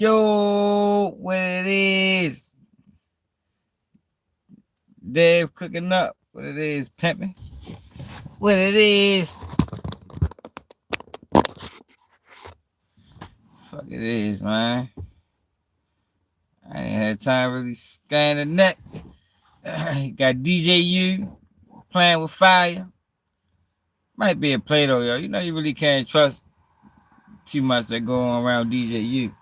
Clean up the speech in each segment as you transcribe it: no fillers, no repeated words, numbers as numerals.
Yo, what it is? Dave cooking up. What it is, pimping. What it is. Fuck it is, man. I ain't had time to really scan the net. Got DJU playing with fire. Might be a play though, yo. You know you really can't trust too much that go on around DJU.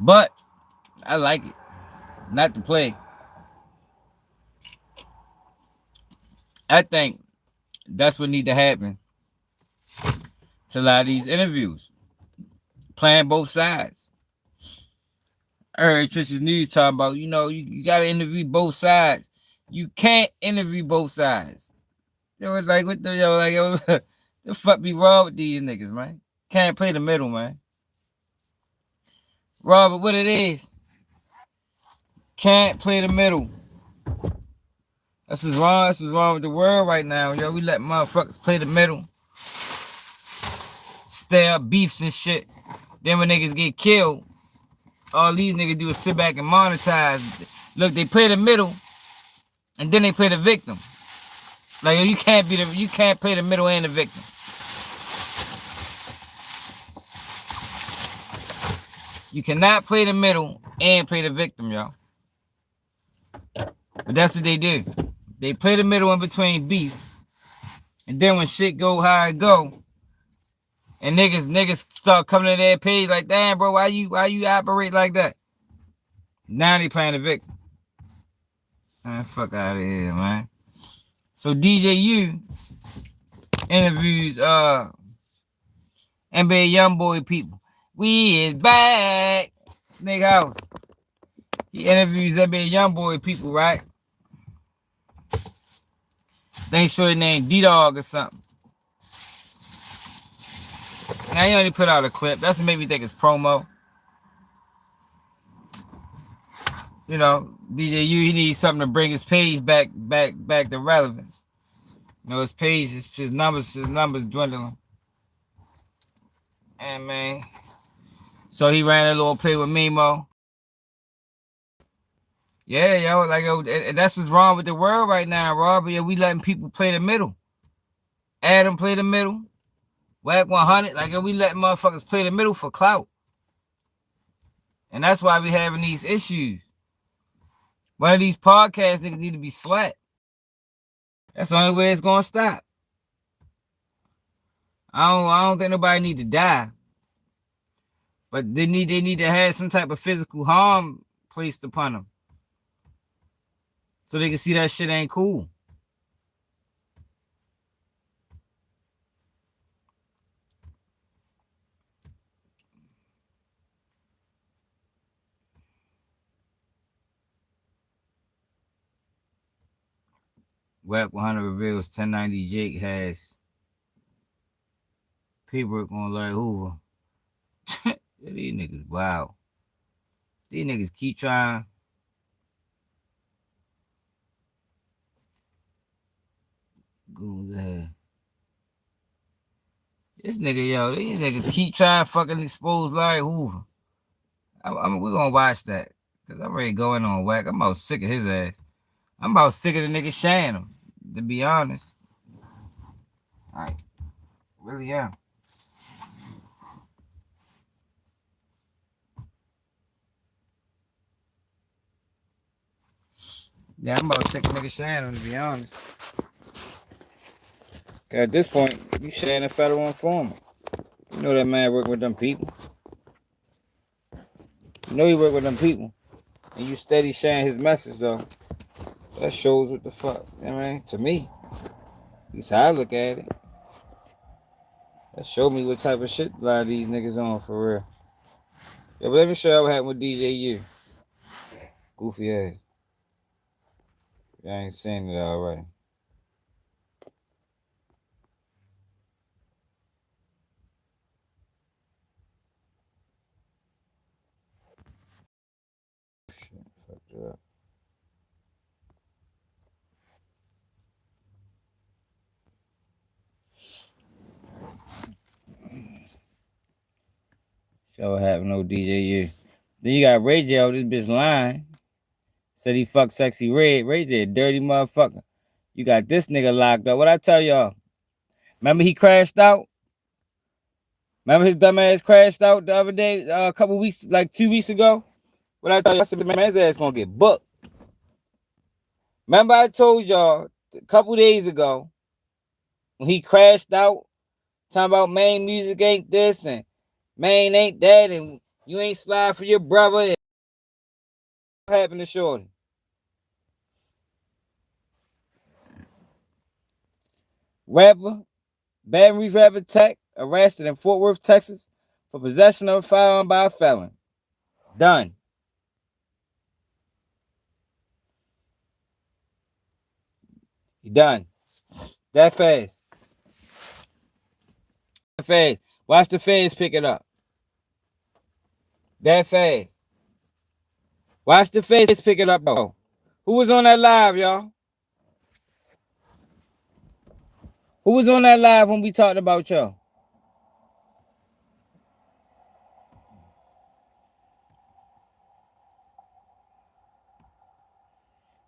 But I like it. Not to play. I think that's what need to happen to a lot of these interviews. Playing both sides. I heard Trisha's News talking about, you got to interview both sides. You can't interview both sides. They were like, what the, the fuck be wrong with these niggas, man? Can't play the middle, man. Robert, what it is? Can't play the middle. This is wrong. This is wrong with the world right now, yo. We let motherfuckers play the middle. Stay up beefs and shit. Then when niggas get killed, all these niggas do is sit back and monetize. Look, they play the middle, and then they play the victim. Like you can't play the middle and the victim. You cannot play the middle and play the victim, y'all. But that's what they do. They play the middle in between beefs, and then when shit go how it go, and niggas start coming to their page like, damn, bro, why you operate like that? Now they playing the victim. Man, fuck out of here, man. So DJU interviews NBA YoungBoy people. We is back. Snake House. He interviews NBA YoungBoy people, right? They ain't sure his name D-Dog or something. Now he only put out a clip. That's what made me think it's promo. You know, DJU, he needs something to bring his page back to relevance. You know, his page, his numbers dwindling. And man, so he ran a little play with Memo. Yeah, yo, like yo, that's what's wrong with the world right now, Rob. Yeah, we letting people play the middle. Adam play the middle. Whack 100, like yo, we letting motherfuckers play the middle for clout. And that's why we having these issues. One of these podcast niggas need to be slapped. That's the only way it's gonna stop. I don't think nobody need to die. But they need to have some type of physical harm placed upon them. So they can see that shit ain't cool. Whack 100 reveals 1090 Jake has paperwork on like Hoover. These niggas, wow. These niggas keep trying. Go ahead. This nigga, yo, these niggas keep trying to fucking expose Larry Hoover. We're gonna watch that. Cause I'm ready going on Whack. I'm about sick of his ass. I'm about sick of the nigga sharing him, to be honest. I really am. Yeah, I'm about sick of niggas sharing him, to be honest. Cause at this point, you sharing a federal informant. You know that man working with them people. You know he work with them people. And you steady sharing his message, though. That shows what the fuck. You know what I mean? To me. That's how I look at it. That showed me what type of shit a lot of these niggas on, for real. Yeah, but let me show you what happened with DJU. Goofy ass. I ain't saying it already. Shit, fucked it up. So what happened, no DJU. Then you got Ray J, this bitch lying. Said he fucked Sexyy Red. Ray J, a dirty motherfucker. You got this nigga locked up. What I tell y'all? Remember he crashed out? Remember his dumb ass crashed out the other day, a couple weeks, like 2 weeks ago? What I tell you, I said, man, his ass gonna get booked. Remember I told y'all a couple days ago when he crashed out, talking about main music ain't this and main ain't that and you ain't slide for your brother. What happened to Shorty? Rapper, Baton Rouge rapper Tech, arrested in Fort Worth, Texas for possession of a firearm by a felon. Done. He done. That fast. That fast. Watch the feds pick it up. That fast. Watch the feds pick it up, though. Who was on that live, y'all? Who was on that live when we talked about y'all?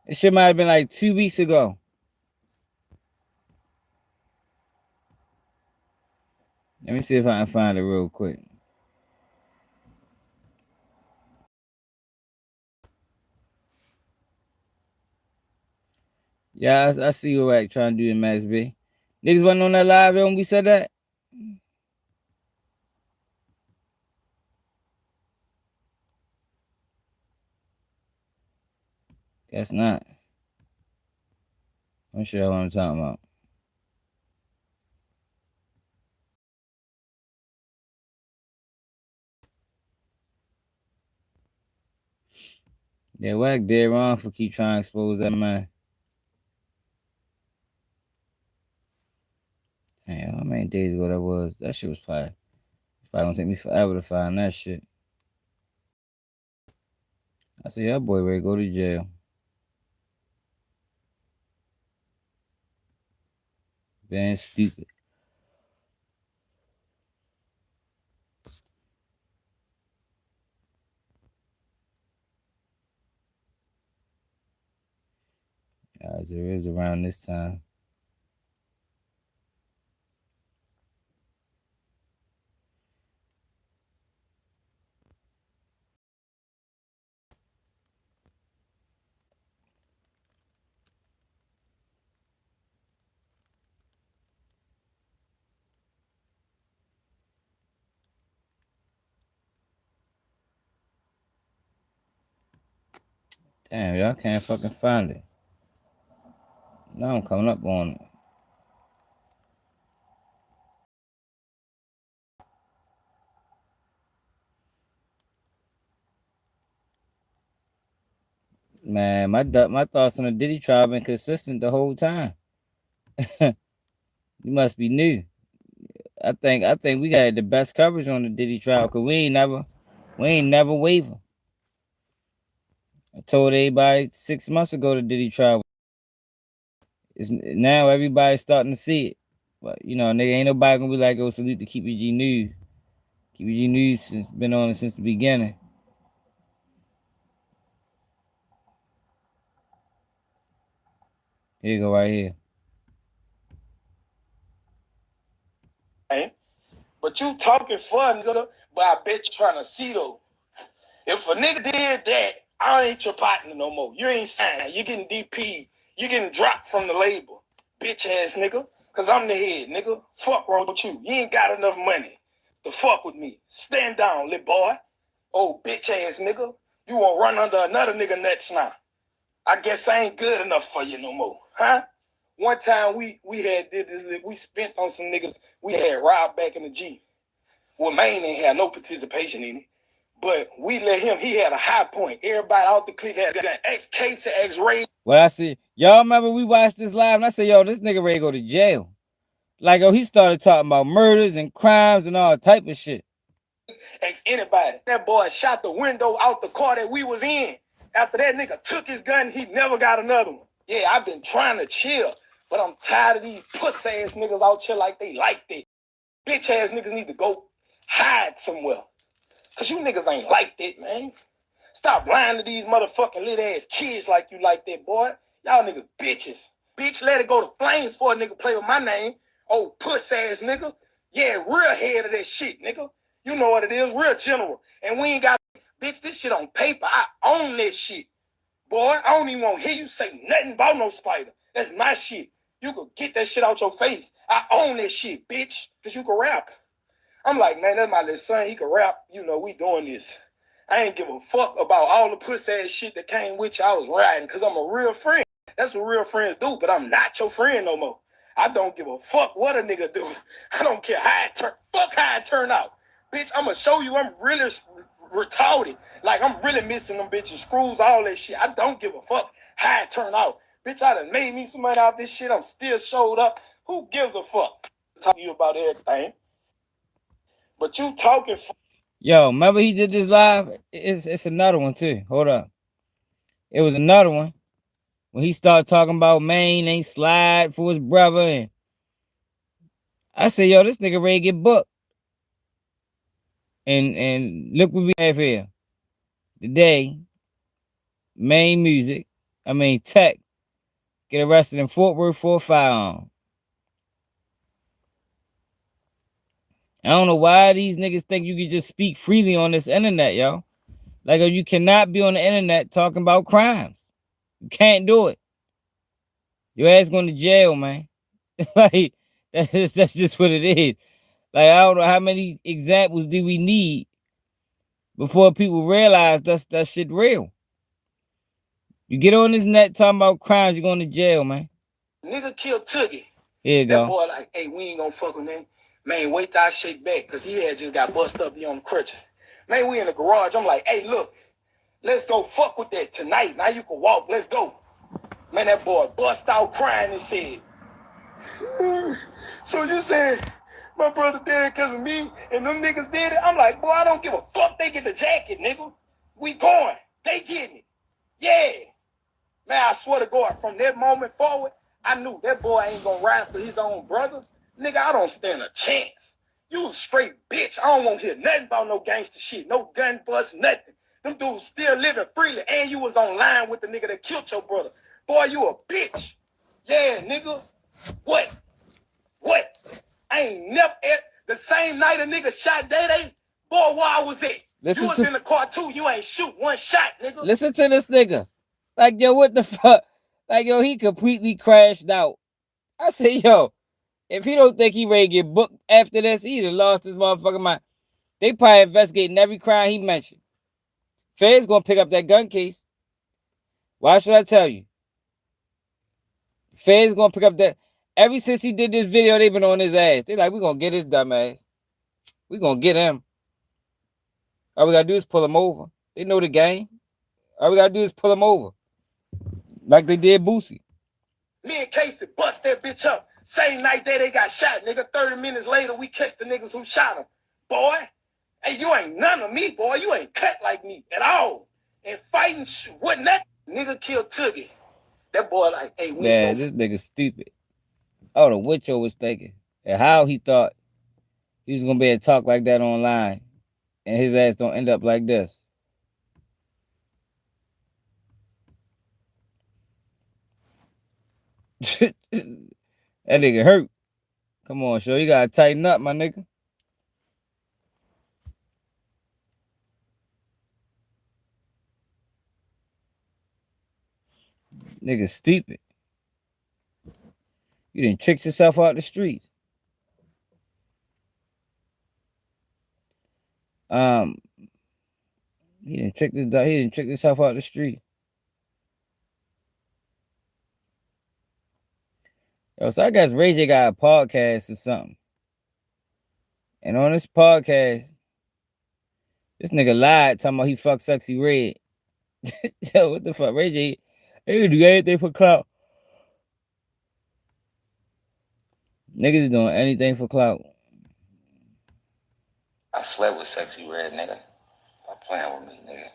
It shit might have been like 2 weeks ago. Let me see if I can find it real quick. Yeah, I see you right trying to do the Max B. Niggas wasn't on that live when we said that? Guess not. I'm sure what I'm talking about. Yeah, Wack dead wrong for keep trying to expose that man. Damn, how many days ago that was? That shit was probably gonna take me forever to find that shit. I said, that boy ready to go to jail. Being stupid. Guys, it is around this time. Damn, y'all can't fucking find it. Now I'm coming up on it. Man, my thoughts on the Diddy trial been consistent the whole time. You must be new. I think we got the best coverage on the Diddy trial because we ain't never waver. I told everybody 6 months ago the Diddy trial. Now everybody's starting to see it. But you know, nigga, ain't nobody gonna be like, oh, salute to Keep It G News. Keep It G News since been on it since the beginning. Here you go right here. But you talking fun, nigga, but I bet you trying to see though. If a nigga did that, I ain't your partner no more. You ain't signed. You getting DP. You getting dropped from the label. Bitch ass nigga. Cause I'm the head, nigga. Fuck wrong with you. You ain't got enough money to fuck with me. Stand down, little boy. Oh, bitch ass nigga. You won't run under another nigga nuts now. I guess I ain't good enough for you no more. Huh? One time we had did this, we spent on some niggas. We had robbed back in the G. Well, Maine ain't had no participation in it. But we let him, he had a high point. Everybody out the clique had that X case of X ray. What I see, y'all remember we watched this live and I said, yo, this nigga ready to go to jail. Like, oh, he started talking about murders and crimes and all type of shit. X anybody. That boy shot the window out the car that we was in. After that nigga took his gun, he never got another one. Yeah, I've been trying to chill, but I'm tired of these puss ass niggas out here like they like that. Bitch ass niggas need to go hide somewhere. Cause you niggas ain't like that, man. Stop lying to these motherfucking lit ass kids like you like that, boy. Y'all niggas bitches. Bitch, let it go to flames for a nigga play with my name. Oh, puss ass nigga. Yeah, real head of that shit, nigga. You know what it is, real general. And we ain't got, bitch, this shit on paper. I own that shit. Boy, I don't even want to hear you say nothing about no spider. That's my shit. You could get that shit out your face. I own that shit, bitch, because you can rap. I'm like, man, that's my little son. He can rap. You know, we doing this. I ain't give a fuck about all the pussy ass shit that came with you. I was riding because I'm a real friend. That's what real friends do, but I'm not your friend no more. I don't give a fuck what a nigga do. I don't care how it turn. Fuck how it turn out. Bitch, I'm going to show you I'm really retarded. Like, I'm really missing them bitches, screws, all that shit. I don't give a fuck how it turn out. Bitch, I done made me some money out this shit. I'm still showed up. Who gives a fuck? Talk to you about everything. But you talking. Yo, remember he did this live? It's another one too. Hold up. It was another one when he started talking about Maine ain't slide for his brother. And I said, yo, this nigga ready to get booked. And look what we have here. Today, Tech get arrested in Fort Worth for a firearm. I don't know why these niggas think you can just speak freely on this internet, yo. Like, you cannot be on the internet talking about crimes. You can't do it. Your ass going to jail, man. Like, that's just what it is. Like, I don't know how many examples do we need before people realize that shit real. You get on this net talking about crimes, you're going to jail, man. Nigga killed Toogie. Here you go. That boy like, hey, we ain't gonna fuck with him. Man, wait till I shake back, because he had just got busted up, he on the crutches. Man, we in the garage. I'm like, hey, look, let's go fuck with that tonight. Now you can walk, let's go. Man, that boy bust out crying and said, so you saying my brother did it because of me and them niggas did it? I'm like, boy, I don't give a fuck. They get the jacket, nigga. We going. They getting it. Yeah. Man, I swear to God, from that moment forward, I knew that boy ain't gonna ride for his own brother. Nigga, I don't stand a chance. You a straight bitch. I don't want to hear nothing about no gangster shit. No gun bust, nothing. Them dudes still living freely, and you was online with the nigga that killed your brother. Boy, you a bitch. Yeah, nigga. What? I ain't never, the same night a nigga shot Day, boy, where I was at. You was in the car too. You ain't shoot one shot, nigga. Listen to this nigga. Like, yo, what the fuck? Like, yo, he completely crashed out. I say, yo, if he don't think he ready to get booked after this, he done lost his motherfucking mind. They probably investigating every crime he mentioned. Feds gonna pick up that gun case. Why should I tell you? Feds gonna pick up that. Ever since he did this video, they been on his ass. They like, we gonna get his dumb ass. We gonna get him. All we gotta do is pull him over. They know the game. All we gotta do is pull him over. Like they did Boosie. Me and Casey bust that bitch up. Same night that they got shot, nigga. 30 minutes later, we catch the niggas who shot him. Boy, hey, you ain't none of me, boy. You ain't cut like me at all. And fighting, what that nigga killed Toogie. That boy like, hey, we man, this nigga stupid. I don't know what Joe was thinking and how he thought he was gonna be able to talk like that online, and his ass don't end up like this. That nigga hurt. Come on, show you gotta tighten up, my nigga. Nigga stupid. You done tricked yourself out the streets. He done tricked himself out the street. Yo, so I guess Ray J got a podcast or something. And on this podcast, this nigga lied talking about he fucked Sexyy Red. Yo, what the fuck? Ray J, he do anything for clout. Niggas is doing anything for clout. I slept with Sexyy Red, nigga. Stop playing with me, nigga.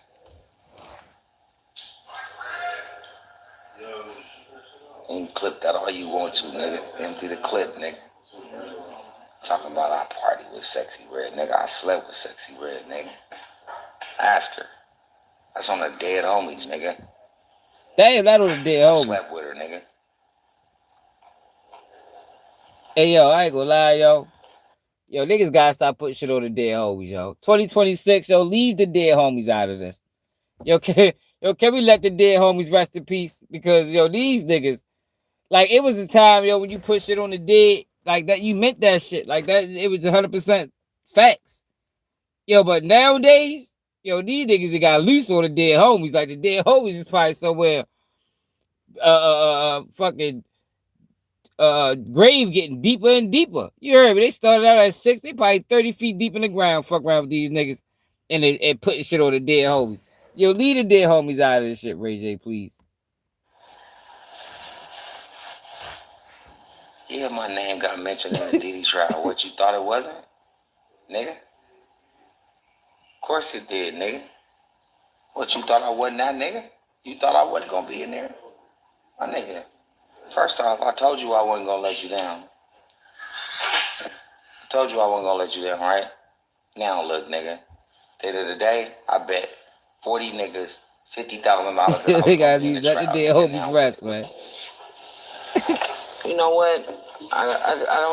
You can clip that all you want to, nigga. Empty the clip, nigga. Talking about our party with Sexyy Red, nigga. I slept with Sexyy Red, nigga. Ask her. That's on the dead homies, nigga. Damn, that on the dead I homies. slept with her, nigga. Hey, yo, I ain't gonna lie, yo. Yo, niggas gotta stop putting shit on the dead homies, yo. 2026, yo, leave the dead homies out of this. Yo, can we let the dead homies rest in peace? Because, yo, these niggas, like, it was a time, yo, when you put shit on the dead, like that, you meant that shit. Like that, it was 100% facts. Yo, but nowadays, yo, these niggas that got loose on the dead homies. Like, the dead homies is probably somewhere, fucking, grave getting deeper and deeper. You heard me? They started out at 6, they probably 30 feet deep in the ground. Fuck around with these niggas and putting shit on the dead homies. Yo, leave the dead homies out of this shit, Ray J, please. Yeah, my name got mentioned in the Diddy trial. What, you thought it wasn't? Nigga? Of course it did, nigga. What, you thought I wasn't that nigga? You thought I wasn't gonna be in there? My nigga. First off, I told you I wasn't gonna let you down. I told you I wasn't gonna let you down, right? Now look, nigga. At the end of the day, I bet 40 niggas $50,000. They gotta be let the dead homies rest, man. You know what? I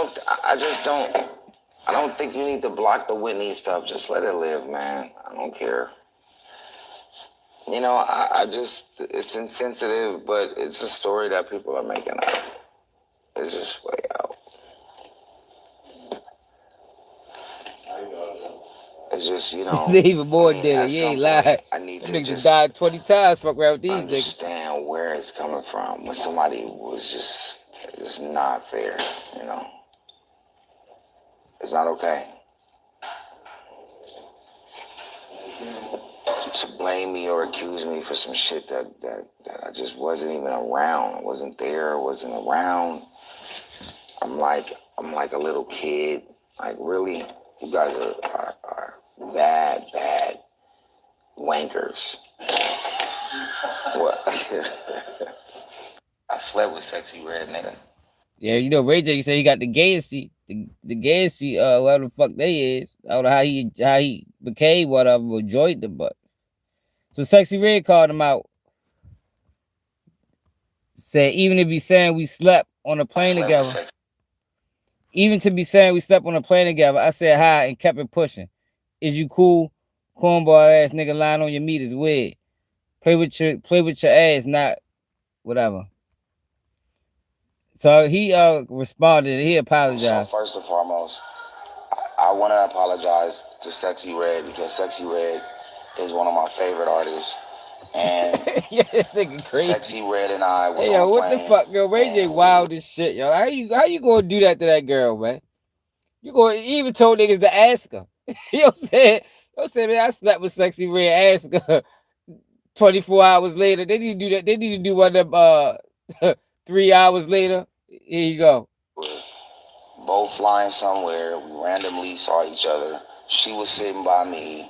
don't think you need to block the Whitney stuff. Just let it live, man. I don't care. You know, it's insensitive, but it's a story that people are making up. It's just way out. It's just, you know. They even more dead. You ain't lying. I need to niggas just died 20 times. Fuck around with these niggas. Understand where it's coming from when somebody was just not fair, you know. It's not okay. To blame me or accuse me for some shit that I just wasn't even around. I wasn't there, wasn't around. I'm like a little kid. Like, really? You guys are bad wankers. What? I slept with Sexyy Red, nigga. Yeah, you know, Ray J said he got the gayest seat. The gayest seat, whatever the fuck they is. I don't know how he became whatever, but joined the butt. So Sexyy Red called him out. Said, even to be saying we slept on a plane together. Even to be saying we slept on a plane together, I said hi and kept it pushing. Is you cool? Cornball ass nigga lying on your meat is weird. Play with your ass, not whatever. So he responded. He apologized. So first and foremost, I want to apologize to Sexyy Red because Sexyy Red is one of my favorite artists. And yeah, this nigga crazy. Sexyy Red and I was hey, yo, what the fuck, yo? Ray J wild as shit, yo. How you gonna do that to that girl, man? You even told niggas to ask her. Yo said, man, I slept with Sexyy Red. Ask her. 24 hours later, they need to do that. They need to do one of them 3 hours later. Here you go. Both flying somewhere. We randomly saw each other. She was sitting by me.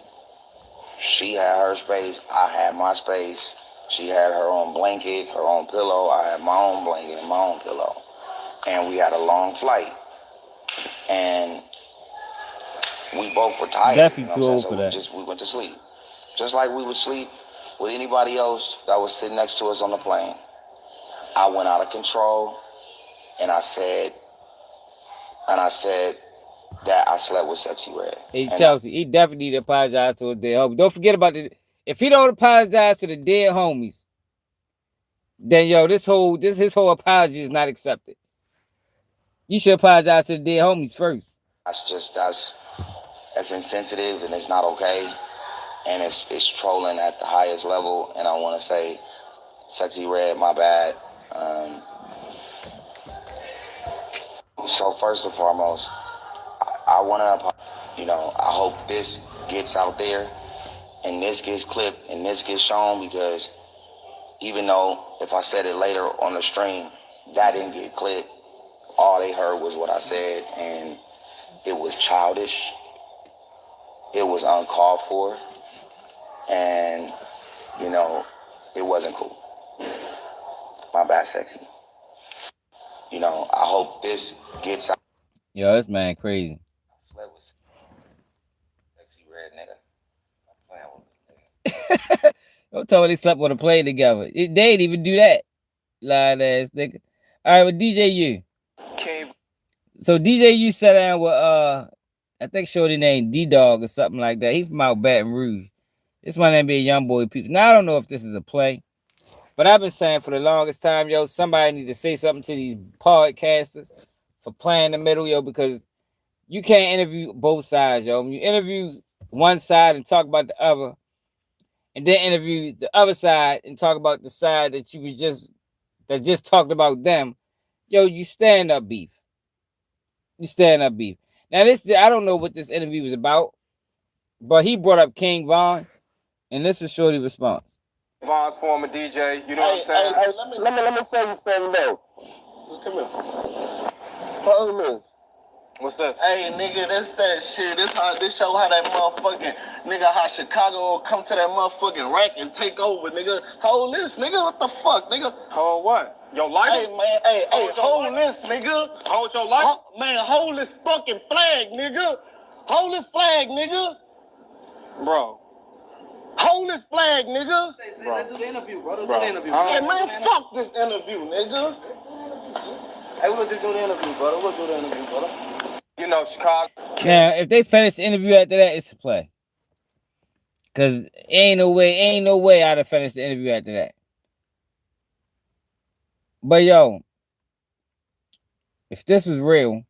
She had her space. I had my space. She had her own blanket, her own pillow. I had my own blanket and my own pillow. And we had a long flight. And we both were tired. Definitely too old for that. We went to sleep. Just like we would sleep with anybody else that was sitting next to us on the plane. I went out of control, and I said that I slept with Sexyy Red. Hey, Chelsea, he definitely need to apologize to his dead homies. Don't forget about it. If he don't apologize to the dead homies, then yo, his whole apology is not accepted. You should apologize to the dead homies first. That's insensitive and it's not okay. And it's trolling at the highest level. And I want to say, Sexyy Red, my bad. So first and foremost, I want to, you know, I hope this gets out there and this gets clipped and this gets shown, because even though if I said it later on the stream, that didn't get clipped. All they heard was what I said, and it was childish. It was uncalled for. And, you know, it wasn't cool. My bad, Sexy. You know, I hope this gets out. Yo, this man crazy. I slept with Sexyy Red, nigga. I'm playing with me, nigga. Don't tell me they slept on a plane together. They didn't even do that. Lying ass nigga. All right, with DJU. Came. So DJU sat down with I think shorty named D-Dog or something like that. He from out Baton Rouge. This one ain't be a young boy people. Now I don't know if this is a play, but I've been saying for the longest time, yo, somebody need to say something to these podcasters for playing the middle, yo, because you can't interview both sides, yo. When you interview one side and talk about the other, and then interview the other side and talk about the side that you was just talked about them, yo, you stand up beef. You stand up beef. Now this, I don't know what this interview was about, but he brought up King Von, and this was shorty response. Von's former DJ, you know what I'm saying? Hey, let me say you something though. Just come here. Hold this. What's this? Hey, nigga, this that shit. This show how that motherfucking nigga, how Chicago will come to that motherfucking rack and take over, nigga. Hold this, nigga. What the fuck, nigga? Hold what? Your life? Hey, man, hey, hold this, nigga. Hold your life? Man, hold this fucking flag, nigga. Hold this flag, nigga. Bro. Hold this flag, nigga. Say, let's do the interview, bro. Do the interview. Hey, man, fuck this interview, nigga. Hey, we'll just do the interview, brother. We'll do the interview, brother. You know, Chicago. Now, if they finish the interview after that, it's a play. Cause ain't no way I'd have finished the interview after that. But yo, if this was real,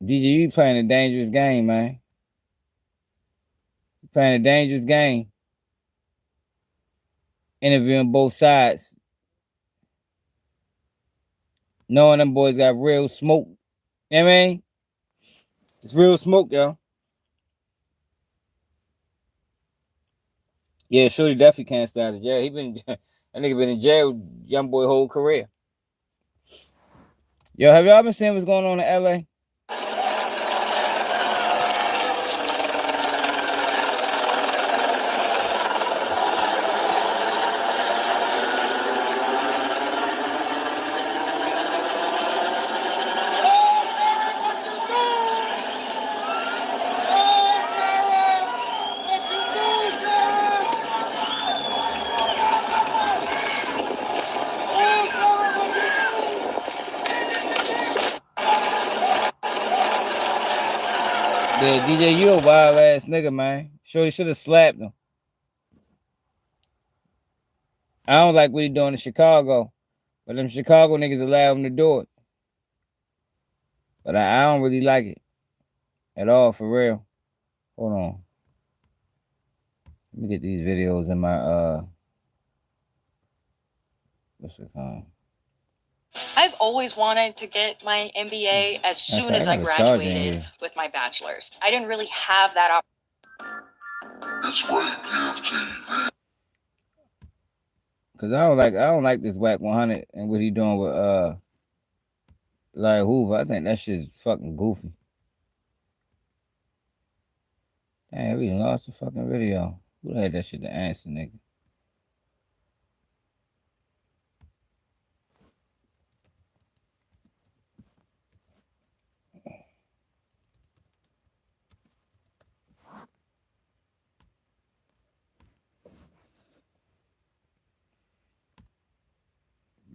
DJ, you playing a dangerous game, man. You playing a dangerous game. Interviewing both sides. Knowing them boys got real smoke. You know what I mean? It's real smoke, yo. Yeah, Shorty definitely can't stay out of jail. That nigga been in jail, young boy, whole career. Yo, have y'all been seeing what's going on in LA? Yeah, DJ, you a wild ass nigga, man. Shorty should have slapped him. I don't like what he doing in Chicago, but them Chicago niggas allow him to do it. But I don't really like it at all, for real. Hold on. Let me get these videos in my what's it called? I've always wanted to get my MBA as soon as I graduated with my bachelor's. I didn't really have that opportunity. It's Djutv. Cause I don't like this Whack 100 and what he doing with like Hoover. I think that shit's fucking goofy. Damn, we lost the fucking video. Who had that shit to answer, nigga?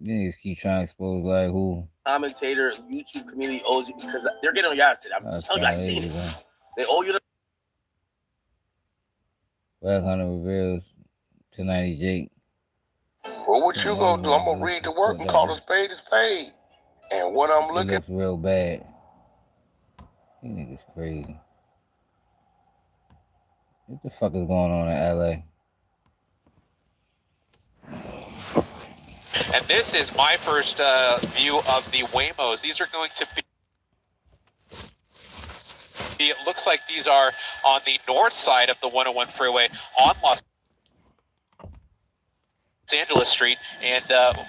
Niggas keep trying to expose like who. Commentator, YouTube community owes you because they're getting on your ass. I'm telling you, I seen it. Man. They owe you. Black Hunter reveals tonight, Jake. Well, what you gonna do? I'm gonna read the work and call a spade a spade. And what I'm looking. It looks real bad. These niggas crazy. What the fuck is going on in LA? And this is my first view of the Waymos. These are going to be, it looks like these are on the north side of the 101 freeway on Los Angeles Street, and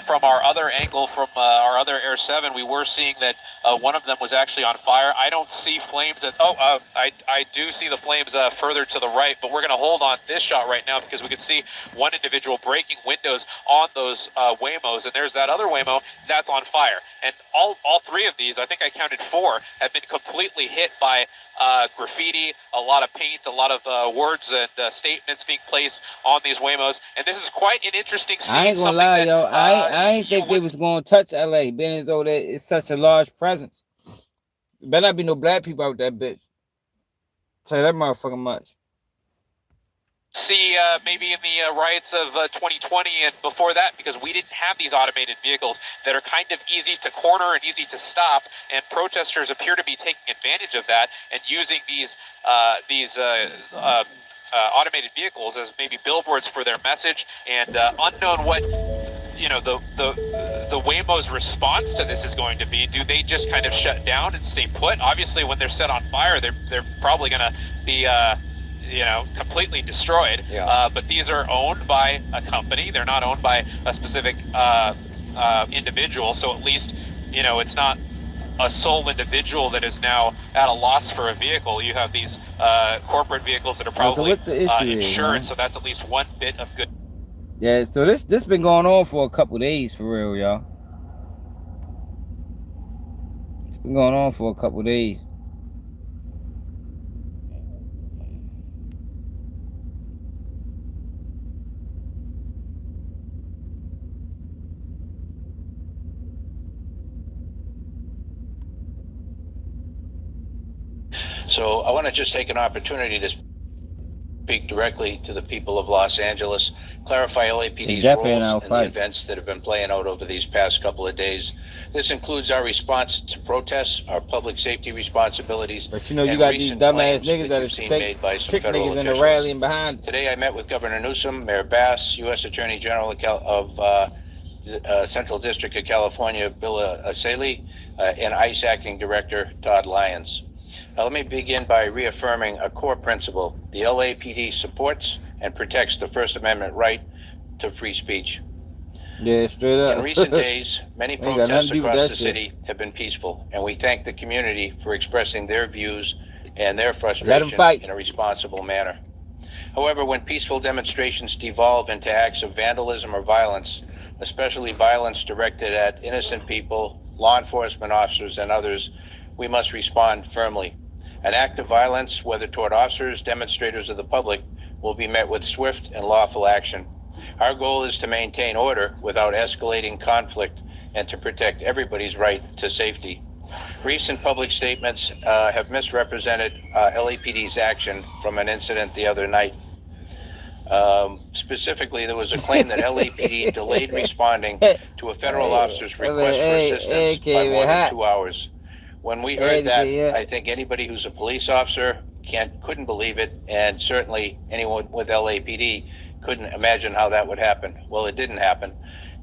from our other angle, from our other Air 7, we were seeing that one of them was actually on fire. I don't see flames at, I do see the flames further to the right, but we're going to hold on this shot right now because we can see one individual breaking windows on those Waymos, and there's that other Waymo that's on fire. And all three of these, I think I counted 4, have been completely hit by graffiti, a lot of paint, a lot of words and statements being placed on these Waymos. And this is quite an interesting scene. I ain't gonna lie, yo. I ain't think they was gonna touch LA, being as though that it's such a large presence. Better not be no black people out there, bitch. Tell you that motherfucker much. See maybe in the riots of 2020 and before that, because we didn't have these automated vehicles that are kind of easy to corner and easy to stop, and protesters appear to be taking advantage of that and using these automated vehicles as maybe billboards for their message. And unknown what the Waymo's response to this is going to be. Do they just kind of shut down and stay put? Obviously, when they're set on fire, they're probably going to be completely destroyed. Yeah. But these are owned by a company. They're not owned by a specific individual. So at least it's not a sole individual that is now at a loss for a vehicle. You have these corporate vehicles that are probably insured. So that's at least one bit of good. Yeah, so this been going on for a couple days, for real, y'all. It's been going on for a couple days. So I want to just take an opportunity to speak directly to the people of Los Angeles, clarify LAPD's roles in the events that have been playing out over these past couple of days. This includes our response to protests, our public safety responsibilities. But you got these dumbass niggas that have made by some federal officials. In the rallying behind. Today I met with Governor Newsom, Mayor Bass, U.S. Attorney General of Central District of California, Bill Aselli, and ICE Acting Director Todd Lyons. Now, let me begin by reaffirming a core principle. The LAPD supports and protects the First Amendment right to free speech. Yeah, straight up. In recent days, many protests across the city have been peaceful, and we thank the community for expressing their views and their frustration in a responsible manner. However, when peaceful demonstrations devolve into acts of vandalism or violence, especially violence directed at innocent people, law enforcement officers, and others, we must respond firmly. An act of violence, whether toward officers, demonstrators, or the public, will be met with swift and lawful action. Our goal is to maintain order without escalating conflict and to protect everybody's right to safety. Recent public statements have misrepresented LAPD's action from an incident the other night. Specifically, there was a claim that LAPD delayed responding to a federal officer's request for assistance by more than 2 hours. When we heard that, I think anybody who's a police officer couldn't believe it, and certainly anyone with LAPD couldn't imagine how that would happen. Well, it didn't happen,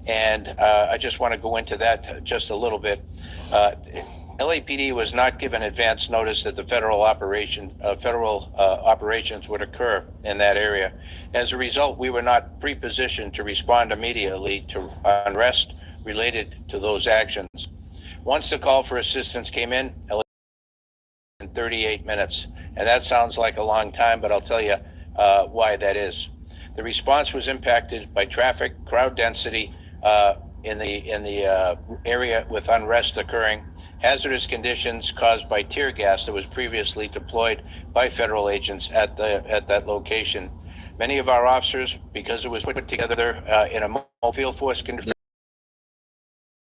and I just want to go into that just a little bit. LAPD was not given advance notice that the federal operations would occur in that area. As a result, we were not pre-positioned to respond immediately to unrest related to those actions. Once the call for assistance came in 38 minutes, and that sounds like a long time, but I'll tell you why that is. The response was impacted by traffic, crowd density in the area with unrest occurring, hazardous conditions caused by tear gas that was previously deployed by federal agents at that location. Many of our officers, because it was put together in a mobile field force condition,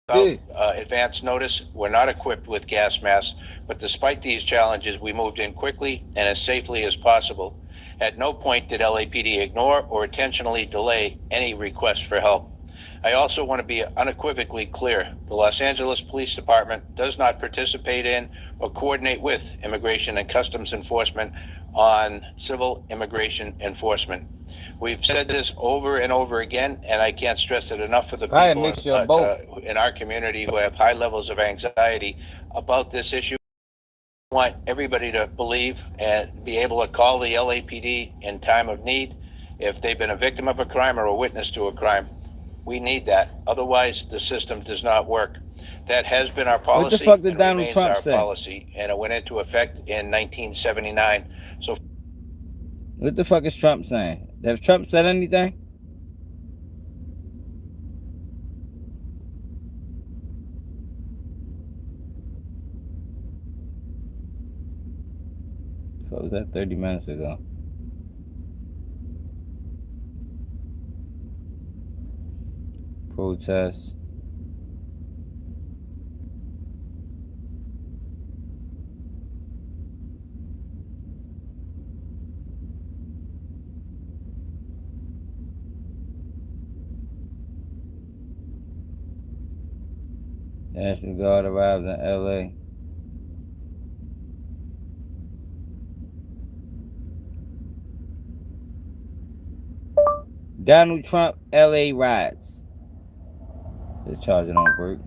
advance notice, were not equipped with gas masks, but despite these challenges, we moved in quickly and as safely as possible. At no point did LAPD ignore or intentionally delay any request for help. I also want to be unequivocally clear. The Los Angeles Police Department does not participate in or coordinate with Immigration and Customs Enforcement on civil immigration enforcement. We've said this over and over again, and I can't stress it enough for the people in our community who have high levels of anxiety about this issue. I want everybody to believe and be able to call the LAPD in time of need if they've been a victim of a crime or a witness to a crime. We need that. Otherwise, the system does not work. That has been our policy. What the fuck did Donald Trump say? Policy, and it went into effect in 1979. So, what the fuck is Trump saying? Have Trump said anything? that 30 minutes ago. Protests. National Guard arrives in LA. Donald Trump LA riots. The charger don't work.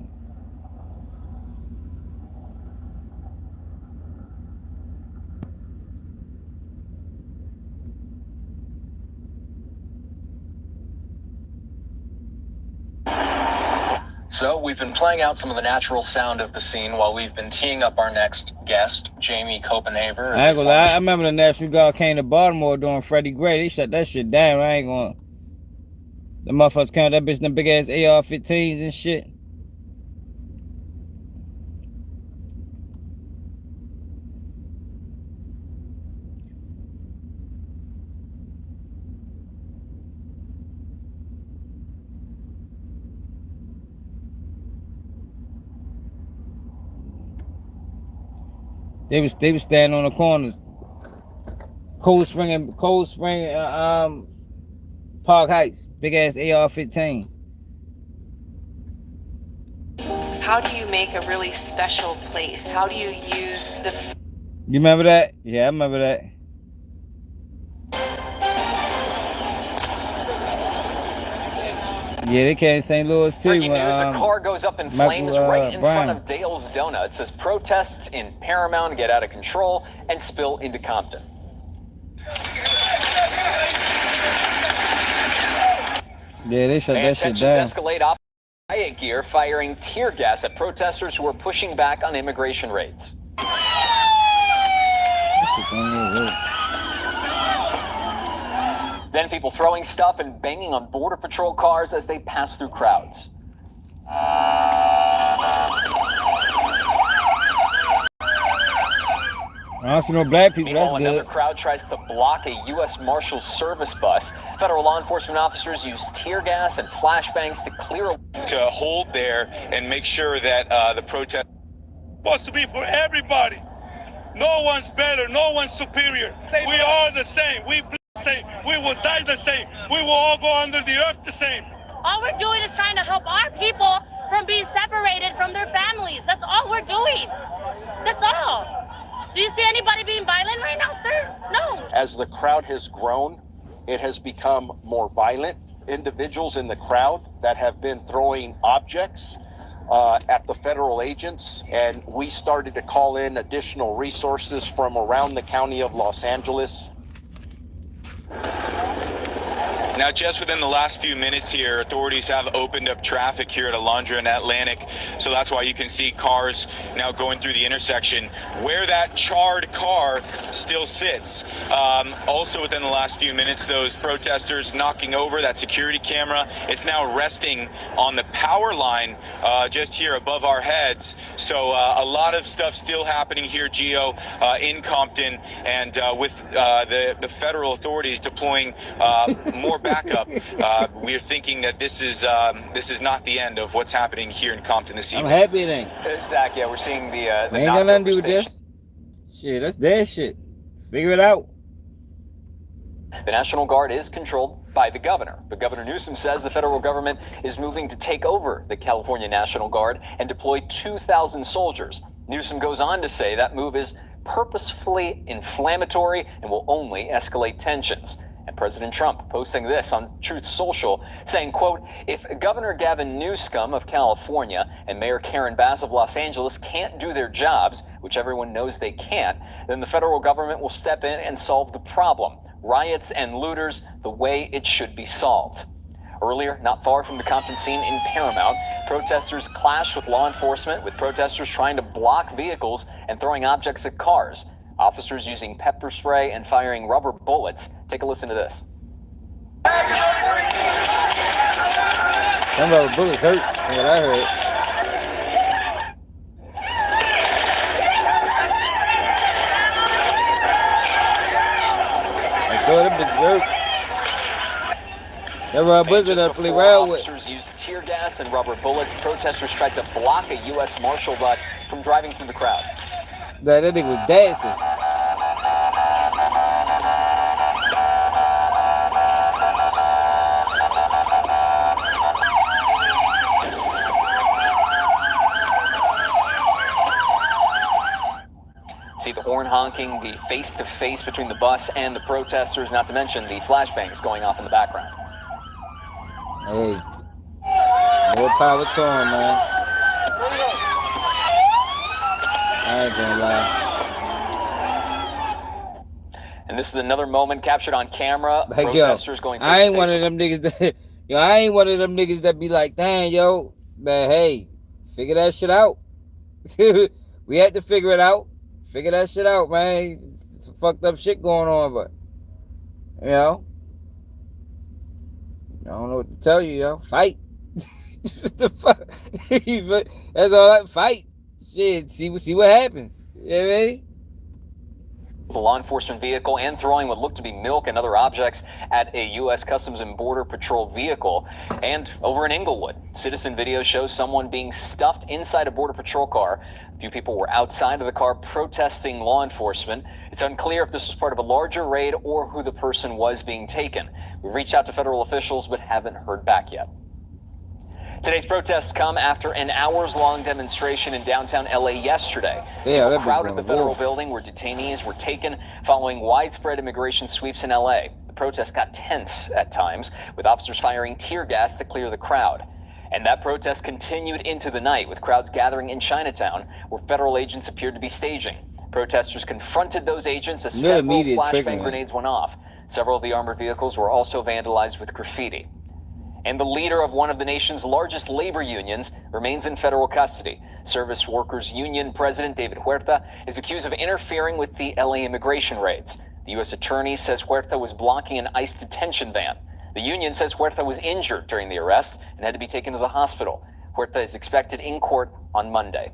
So we've been playing out some of the natural sound of the scene while we've been teeing up our next guest, Jamie Copenhaver. I ain't gonna lie, I remember the National Guard came to Baltimore during Freddie Gray. They shut that shit down. I ain't gonna. The motherfuckers count that bitch in them big ass AR-15s and shit. They was standing on the corners. Cold Spring, Park Heights, big ass AR-15s. How do you make a really special place? How do you use the... You remember that? Yeah, I remember that. Yeah, they came to St. Louis too. Breaking news, a car goes up in flames right in front of Dale's Donuts as protests in Paramount get out of control and spill into Compton. Yeah, they shut that shit down. Escalate off riot gear, firing tear gas at protesters who were pushing back on immigration raids. Then people throwing stuff and banging on Border Patrol cars as they pass through crowds. I don't see no black people. Meanwhile, That's another good. crowd tries to block a U.S. Marshal Service bus. Federal law enforcement officers use tear gas and flashbangs to clear to hold there and make sure that the protest supposed to be for everybody. No one's better. No one's superior. We are the same. We same. We will die the same. We will all go under the earth the same. All we're doing is trying to help our people from being separated from their families. That's all we're doing. That's all. Do you see anybody being violent right now, sir? No. As the crowd has grown, it has become more violent. Individuals in the crowd that have been throwing objects at the federal agents, and we started to call in additional resources from around the county of Los Angeles. Now, just within the last few minutes here, authorities have opened up traffic here at Alondra and Atlantic. So that's why you can see cars now going through the intersection where that charred car still sits. Also within the last few minutes, those protesters knocking over that security camera. It's now resting on the power line just here above our heads. So a lot of stuff still happening here, Gio, in Compton, and with the federal authorities deploying more backup. We're thinking that this is not the end of what's happening here in Compton this evening. I'm happy it ain't. Zach, yeah, we're seeing the ain't got nothing to do with this. Shit, that's their shit. Figure it out. The National Guard is controlled by the governor, but Governor Newsom says the federal government is moving to take over the California National Guard and deploy 2,000 soldiers. Newsom goes on to say that move is purposefully inflammatory and will only escalate tensions. And President Trump posting this on Truth Social, saying, quote, if Governor Gavin Newsom of California and Mayor Karen Bass of Los Angeles can't do their jobs, which everyone knows they can't, then the federal government will step in and solve the problem. Riots and looters, the way it should be solved. Earlier, not far from the Compton scene in Paramount, protesters clashed with law enforcement, with protesters trying to block vehicles and throwing objects at cars. Officers using pepper spray and firing rubber bullets. Take a listen to this. Some rubber bullets hurt, from what I heard. Throw them berserk. That rubber blizzard that play around with. Officers used tear gas and rubber bullets. Protesters tried to block a U.S. Marshal bus from driving through the crowd. That nigga was dancing. See the horn honking, the face-to-face between the bus and the protesters, not to mention the flashbangs going off in the background. Hey, more power to him, man. I ain't gonna lie. And this is another moment captured on camera. Hey, Protesters yo, going I ain't one of them niggas that, I ain't one of them niggas that be like, dang, yo, man, hey, figure that shit out. We had to figure it out. Figure that shit out, man. Some fucked up shit going on, but, you know, I don't know what to tell you, yo. Fight. What the fuck? That's all that fight. Shit, see what happens. You know what I mean? The law enforcement vehicle and throwing what looked to be milk and other objects at a U.S. Customs and Border Patrol vehicle. And over in Inglewood, citizen video shows someone being stuffed inside a Border Patrol car. A few people were outside of the car protesting law enforcement. It's unclear if this was part of a larger raid or who the person was being taken. We've reached out to federal officials but haven't heard back yet. Today's protests come after an hours-long demonstration in downtown LA yesterday. Yeah, People crowded the federal building where detainees were taken following widespread immigration sweeps in LA. The protests got tense at times, with officers firing tear gas to clear the crowd. And that protest continued into the night, with crowds gathering in Chinatown, where federal agents appeared to be staging. Protesters confronted those agents as several flashbang grenades went off. Several of the armored vehicles were also vandalized with graffiti. And the leader of one of the nation's largest labor unions remains in federal custody. Service Workers Union President David Huerta is accused of interfering with the LA immigration raids. The U.S. attorney says Huerta was blocking an ICE detention van. The union says Huerta was injured during the arrest and had to be taken to the hospital. Huerta is expected in court on Monday.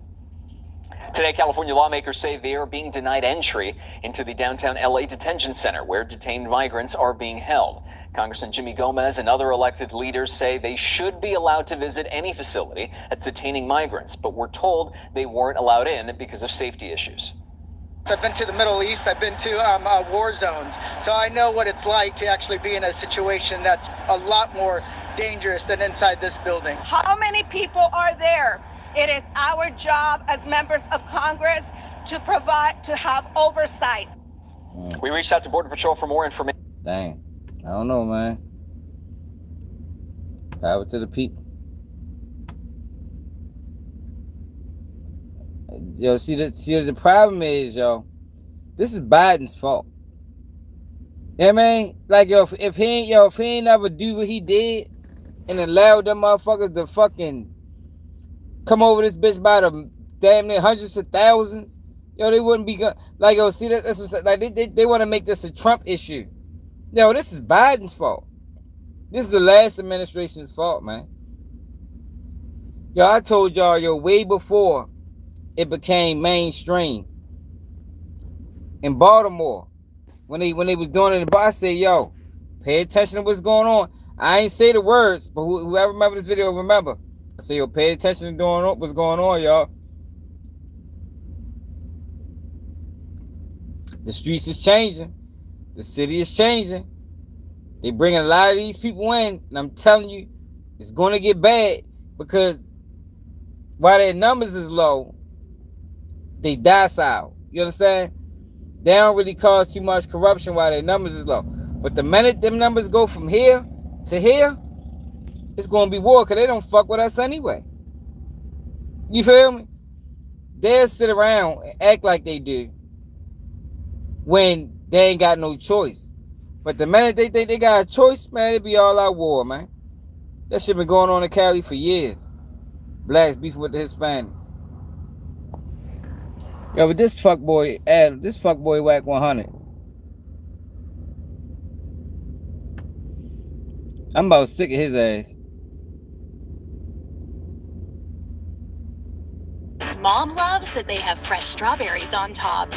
Today, California lawmakers say they are being denied entry into the downtown LA detention center where detained migrants are being held. Congressman Jimmy Gomez and other elected leaders say they should be allowed to visit any facility that's detaining migrants, but we're told they weren't allowed in because of safety issues. I've been to the Middle East, I've been to war zones, so I know what it's like to actually be in a situation that's a lot more dangerous than inside this building. How many people are there? It is our job as members of Congress to have oversight. We reached out to Border Patrol for more information. Dang. I don't know, man. Power to the people. Yo, see the problem is, yo, this is Biden's fault. You know what I mean? Like, yo, if he ain't ever do what he did and allowed them motherfuckers to fucking come over this bitch by the damn near hundreds of thousands, yo, they wouldn't be like, yo, see that's what like they want to make this a Trump issue. Yo, this is Biden's fault. This is the last administration's fault, man. Yo, I told y'all, yo, way before it became mainstream in Baltimore, when they was doing it, I said, yo, pay attention to what's going on. I ain't say the words, but whoever remember this video remember. I say, yo, pay attention to what's going on, y'all. The streets is changing. The city is changing. They bringing a lot of these people in, and I'm telling you, it's going to get bad because while their numbers is low, they docile. You understand? They don't really cause too much corruption while their numbers is low. But the minute them numbers go from here to here, it's going to be war because they don't fuck with us anyway. You feel me? They'll sit around and act like they do when they ain't got no choice. But the minute they think they got a choice, man, it be all out war, man. That shit been going on in Cali for years. Blacks beefing with the Hispanics. Yo, but this fuckboy Adam, this fuckboy Whack 100. I'm about sick of his ass. Mom loves that they have fresh strawberries on top.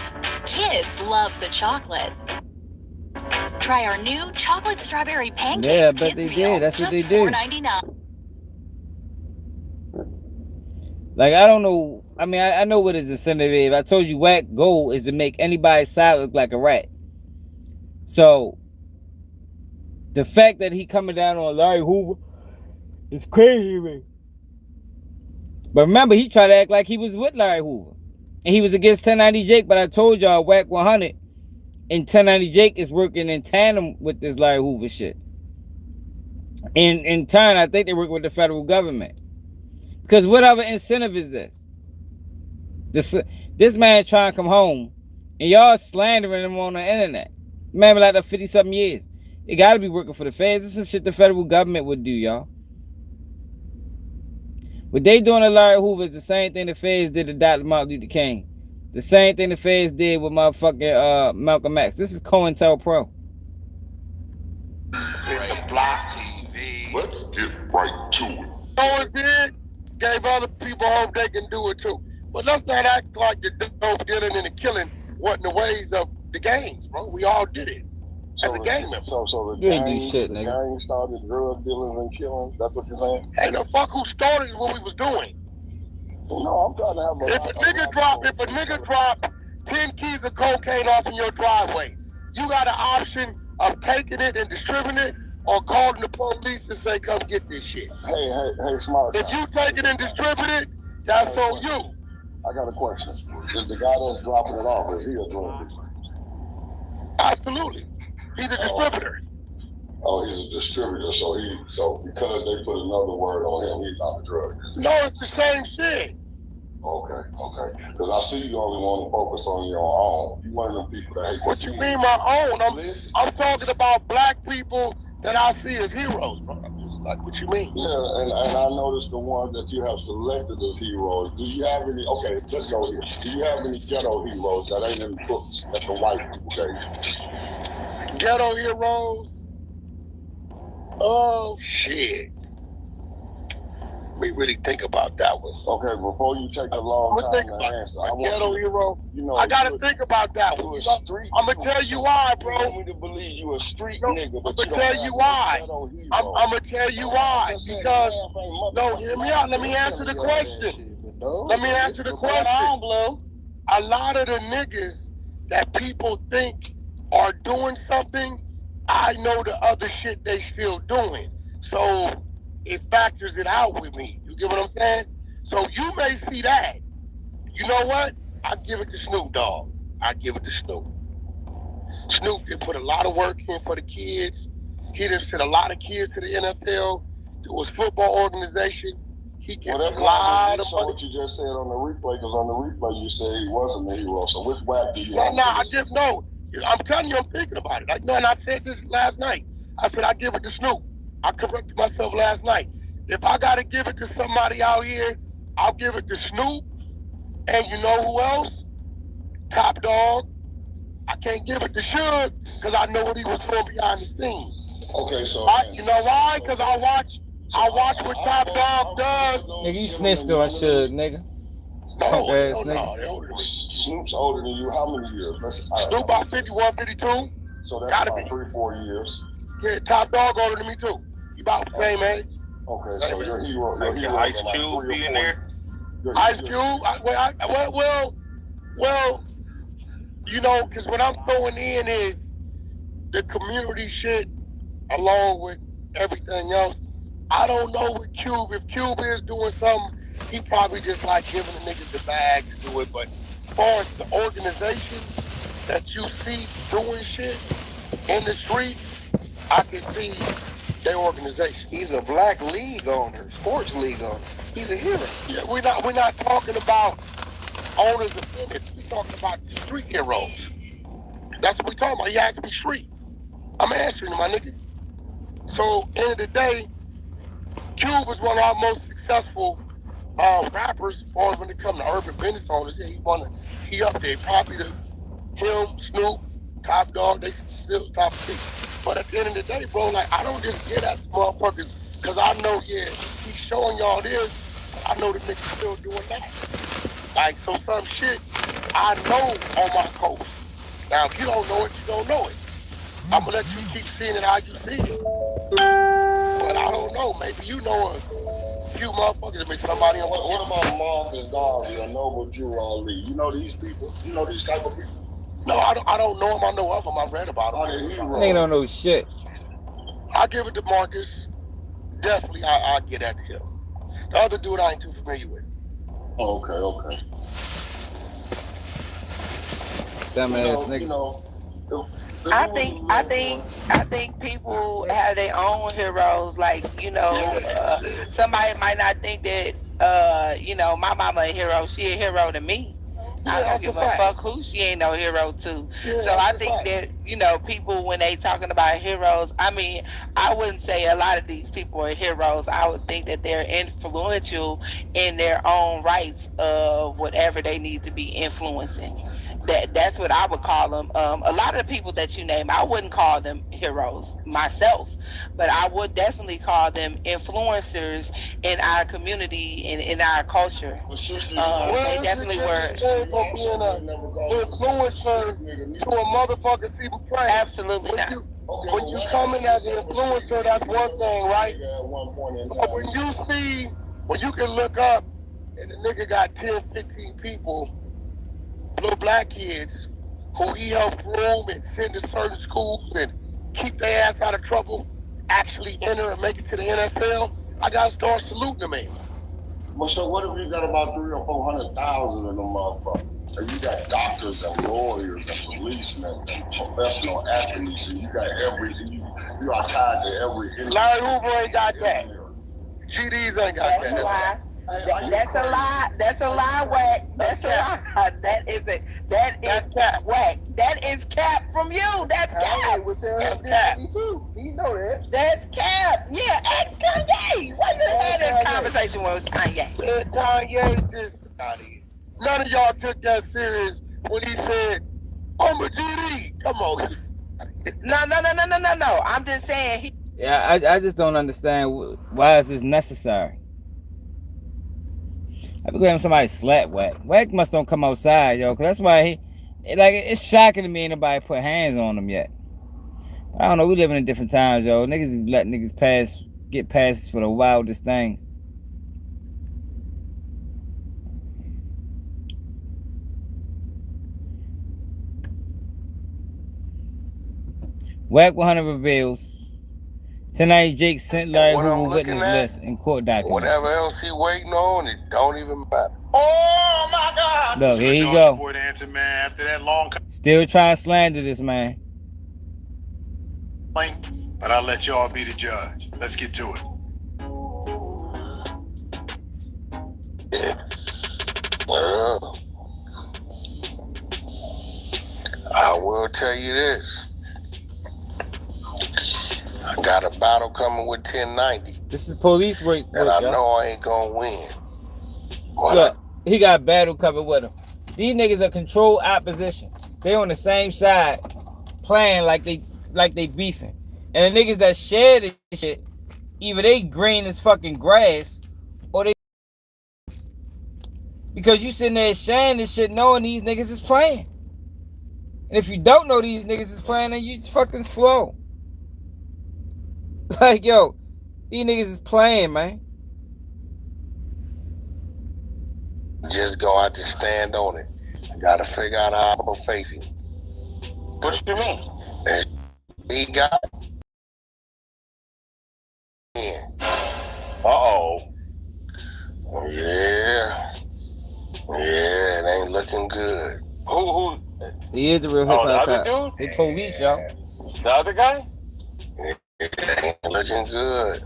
Kids love the chocolate. Try our new chocolate strawberry pancakes Yeah, I bet kids they meal, did. That's what just they do. $4.99. Like, I don't know. I mean, I know what his incentive is. I told you whack goal is to make anybody's side look like a rat. So, the fact that he coming down on Larry Hoover is crazy, man. But remember, he tried to act like he was with Larry Hoover. And he was against 1090 Jake, but I told y'all whack 100 and 1090 Jake is working in tandem with this Larry Hoover shit. And in turn, I think they work with the federal government. Because what other incentive is this? This man trying to come home and y'all slandering him on the internet. Man, been like that 50-something years. It got to be working for the feds. This is some shit the federal government would do, y'all. What they doing to Larry Hoover is the same thing the feds did to Dr. Martin Luther King. The same thing the feds did with motherfucking Malcolm X. This is COINTELPRO. Block TV. Let's get right to it. No, it did. Gave other people hope they can do it too. But let's not act like the dope dealing and the killing wasn't the ways of the gangs, bro. We all did it as a gang member. So the You ain't do shit, the nigga. gang started drug dealing and killing. That's what you're saying? Hey, the fuck who started what we was doing? No, I'm trying to have If a nigga drop 10 keys of cocaine off in your driveway, you got an option of taking it and distributing it, or calling the police and say, come get this shit. Hey, smart guy. If you take it and distribute it, that's on you. I got a question. Is the guy that's dropping it off, is he a drug dealer? Absolutely. He's a distributor. Oh, he's a distributor, so because they put another word on him, he's not a drug dealer. No, it's the same shit. Okay. Because I see you only want to focus on your own. You one of them people that hate What you mean my own? I'm talking about black people that I see as heroes, bro. Like, what you mean? Yeah, and I noticed the ones that you have selected as heroes. Do you have any, okay, let's go here. Do you have any ghetto heroes that ain't in the books that the white people gave? Ghetto heroes? Oh, shit. Let me really think about that one. Okay, before you take a long time to answer, I want ghetto hero. You know, I gotta think about that one. I'm gonna tell you why, bro. You want me to believe you a street nigga, but I'm gonna tell you why. I'm gonna tell you why. Because no, hear me out. Let me answer the question. Let me answer the question. A lot of the niggas that people think are doing something, I know the other shit they still doing. So it factors it out with me. You get what I'm saying? So you may see that. You know what? I give it to Snoop Dogg. I give it to Snoop. Snoop did put a lot of work in for the kids. He done sent a lot of kids to the NFL, to his football organization. He gets a lot of money. What you just said on the replay, because on the replay you said he wasn't a hero. So which whack do you No, I just know. I'm telling you, I'm thinking about it. And I said this last night. I said I give it to Snoop. I corrected myself last night. If I gotta give it to somebody out here, I'll give it to Snoop. And you know who else? Top Dog. I can't give it to Suge because I know what he was doing behind the scenes. Okay, so you know why? Because I watch what Top Dog does. Nigga, you snitched on Suge, nigga. No, they older than me. Snoop's older than you. How many years? Snoop about 51, 52. So that's Gotta about be 3-4 years. Yeah, Top Dog older than me too. He about the same age. Okay, so your hero, Ice Cube being there. Ice Cube. Well, you know, because what I'm throwing in is the community shit, along with everything else. I don't know what Cube. If Cube is doing something, he probably just like giving the niggas the bag to do it. But as far as the organization that you see doing shit in the streets, I can see their organization. He's a black league owner, sports league owner. He's a hero. Yeah, we're not talking about owners of business. We're talking about street heroes. That's what we're talking about. He asked me street. I'm answering my nigga. So, end of the day, Cube is one of our most successful rappers as far as when it comes to urban business owners. Yeah, he up there. Probably him, Snoop, Top Dog, they still top 3. But at the end of the day, bro, like, I don't just get at motherfuckers because I know, yeah, he's showing y'all this. I know the niggas still doing that. Like, so some shit I know on my coast. Now, if you don't know it, you don't know it. I'm gonna let you keep seeing it how you see it. But I don't know. Maybe you know a few motherfuckers. Maybe somebody. What about Marcus Garvey or Noble Drew Ali? You know these people? You know these type of people? No, I don't know them. I know of them. I read about them. They don't know shit. I give it to Marcus. Definitely, I get that to him. The other dude I ain't too familiar with. Oh, okay. Dumbass nigga. I think people have their own heroes. Like, somebody might not think that my mama a hero. She a hero to me. I don't give a fuck who she ain't no hero to. So I think that, people, when they talking about heroes, I mean, I wouldn't say a lot of these people are heroes. I would think that they're influential in their own rights of whatever they need to be influencing. That's what I would call them. A lot of the people that you name, I wouldn't call them heroes myself, but I would definitely call them influencers in our community and in our culture. They definitely were. For being an influencer to a motherfucker people pray. Absolutely not. When you come in as an influencer, that's one thing, right? But when you can look up and the nigga got 10, 15 people, little black kids who he helped groom and send to certain schools and keep their ass out of trouble, actually enter and make it to the NFL, I gotta start saluting them, man. Well, so what if you got about 300,000 or 400,000 of them motherfuckers? And you got doctors and lawyers and policemen and professional athletes, and you got you are tied to every industry. Larry Hoover ain't got that. GDs ain't got that. That's a lie. That's a lie, Wack. That's a lie. That is cap, Wack. That is cap from you. That's cap. That's cap. He know that. That's cap. Yeah, ask Kanye. Why you had this conversation with Kanye? Kanye just none of y'all took that serious when he said, "I'm a GD." Come on. No. I'm just saying. I just don't understand why is this necessary. I be grabbing somebody slap Wack. Wack must don't come outside, yo, cause that's why it's shocking to me ain't nobody put hands on him yet. I don't know, we living in different times, yo. Niggas let niggas get passes for the wildest things. Wack 100 reveals. Tonight, Jake sent Larry Hoover witness list and court documents. Whatever else he waiting on, it don't even matter. Oh my God! Look, here you go. Still trying to slander this man. But I'll let y'all be the judge. Let's get to it. Well, I will tell you this. I got a battle coming with 1090. This is police work. And I know I ain't gonna win. Look, he got battle covered with him. These niggas are controlled opposition. They on the same side, playing like they beefing. And the niggas that share this shit, either they green as fucking grass, or they because you sitting there sharing this shit knowing these niggas is playing. And if you don't know these niggas is playing, then you fucking slow. Like, yo, these niggas is playing, man. Just go out to stand on it. I gotta figure out how I'm gonna face him. What you mean? He got in. Yeah, it ain't looking good. Who? He is the real hip hop cop. They police, y'all. The other guy? It ain't looking good.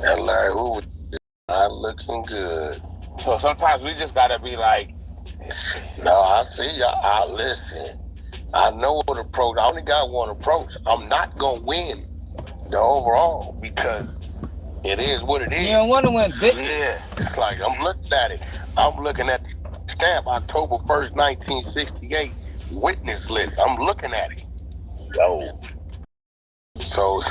That Larry Hoover is not looking good. So sometimes we just gotta be like, no, I see y'all. I listen. I know what approach. I only got one approach. I'm not gonna win the overall because it is what it is. You don't want to win, bitch. Yeah. It's like I'm looking at it. I'm looking at the stamp October 1st, 1968 witness list. I'm looking at it. Yo. So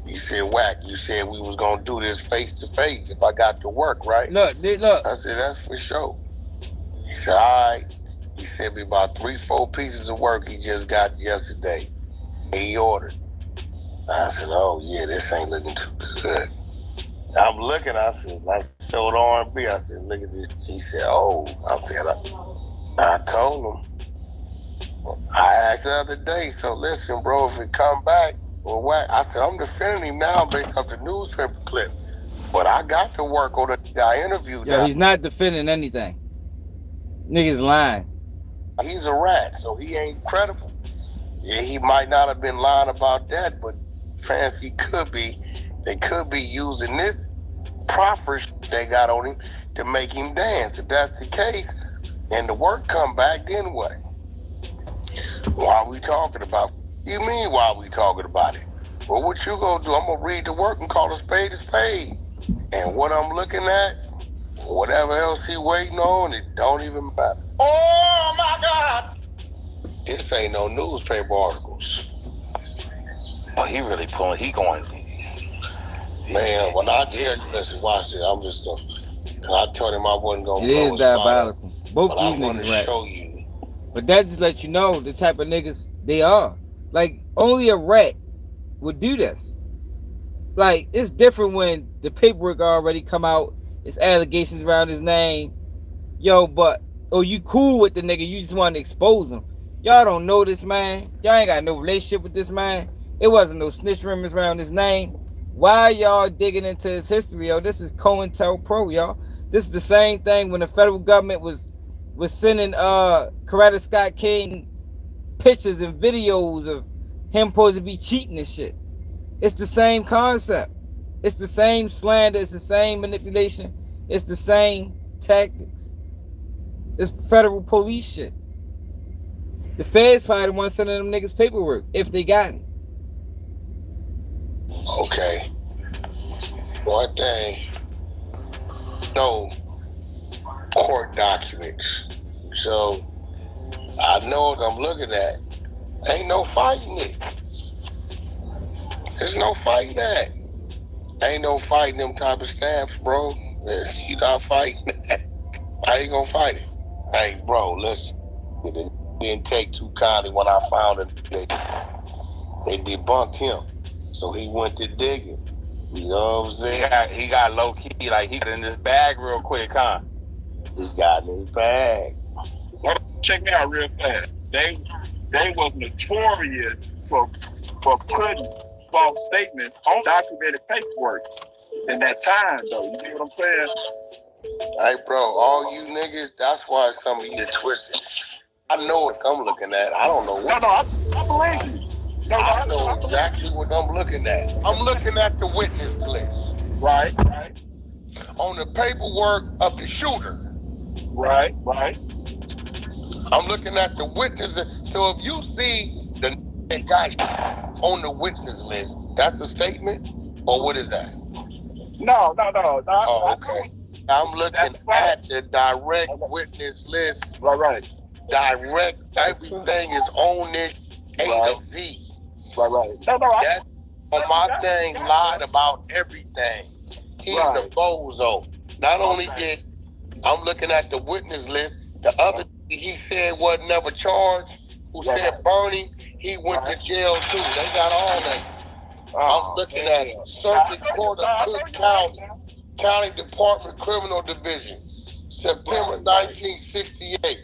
you said, Wack, you said we was gonna do this face to face if I got to work, right? Look. I said, that's for sure. He said, all right. He sent me about 3-4 pieces of work he just got yesterday. He ordered. I said, oh yeah, this ain't looking too good. I'm looking, I showed R&B, I said, look at this. He said, oh, I said, I told him. I asked the other day, so listen, bro, if it come back, or what? I said, I'm defending him now based off the newspaper clip. But I got to work on the guy interviewed. Yo, he's not defending anything. Niggas lying. He's a rat, so he ain't credible. Yeah, he might not have been lying about that, but fans, he could be. They could be using this proper they got on him to make him dance. If that's the case, and the work come back, then what? Why are we talking about? You mean why are we talking about it? Well, what you gonna do? I'm gonna read the work and call a spade a spade. And what I'm looking at, whatever else he waiting on, it don't even matter. Oh my God! This ain't no newspaper articles. Oh, he really pulling. He going. Man, when I tell you, listen, watch it. I'm just gonna. I told him I wasn't gonna. It is diabolical. Both but these niggas rap. Show you. But that just lets you know the type of niggas they are. Like, only a rat would do this. Like, it's different when the paperwork already come out. It's allegations around his name. Yo, but, oh, you cool with the nigga. You just want to expose him. Y'all don't know this man. Y'all ain't got no relationship with this man. It wasn't no snitch rumors around his name. Why y'all digging into his history, yo? This is COINTELPRO, y'all. This is the same thing when the federal government was sending Coretta Scott King pictures and videos of him supposed to be cheating and shit. It's the same concept. It's the same slander. It's the same manipulation. It's the same tactics. It's federal police shit. The feds probably the ones sending them niggas paperwork if they got it. Okay. One thing. No court documents. So I know what I'm looking at. Ain't no fighting it. There's no fighting that. Ain't no fighting them type of stamps, bro. You not fighting that. How you gonna fight it? Hey, bro, listen. It didn't take too kindly when I found it. They debunked him. So he went to digging. You know what I'm saying? He got low key, like he got in his bag real quick, huh? He got in his bag. Check me out real fast. They was notorious for putting false statements on documented paperwork in that time, though. You know what I'm saying? Hey, bro, all you niggas, that's why some of you get twisted. I know what I'm looking at. I don't know what. No, I believe you. No, I know exactly what I'm looking at. I'm looking at the witness list. Right. On the paperwork of the shooter. Right. I'm looking at the witnesses. So if you see the guy on the witness list, that's a statement? Or what is that? No. Oh, okay. I'm looking at the direct witness list. Right. Direct, everything is on this A to Z. Right. No, that on my thing lied about everything. He's a bozo. Not only did I'm looking at the witness list, the other he said was never charged, who said Bernie, he went to jail too. They got all that. I'm looking at it. Circuit Court of Cook County Department Criminal Division, September 1968.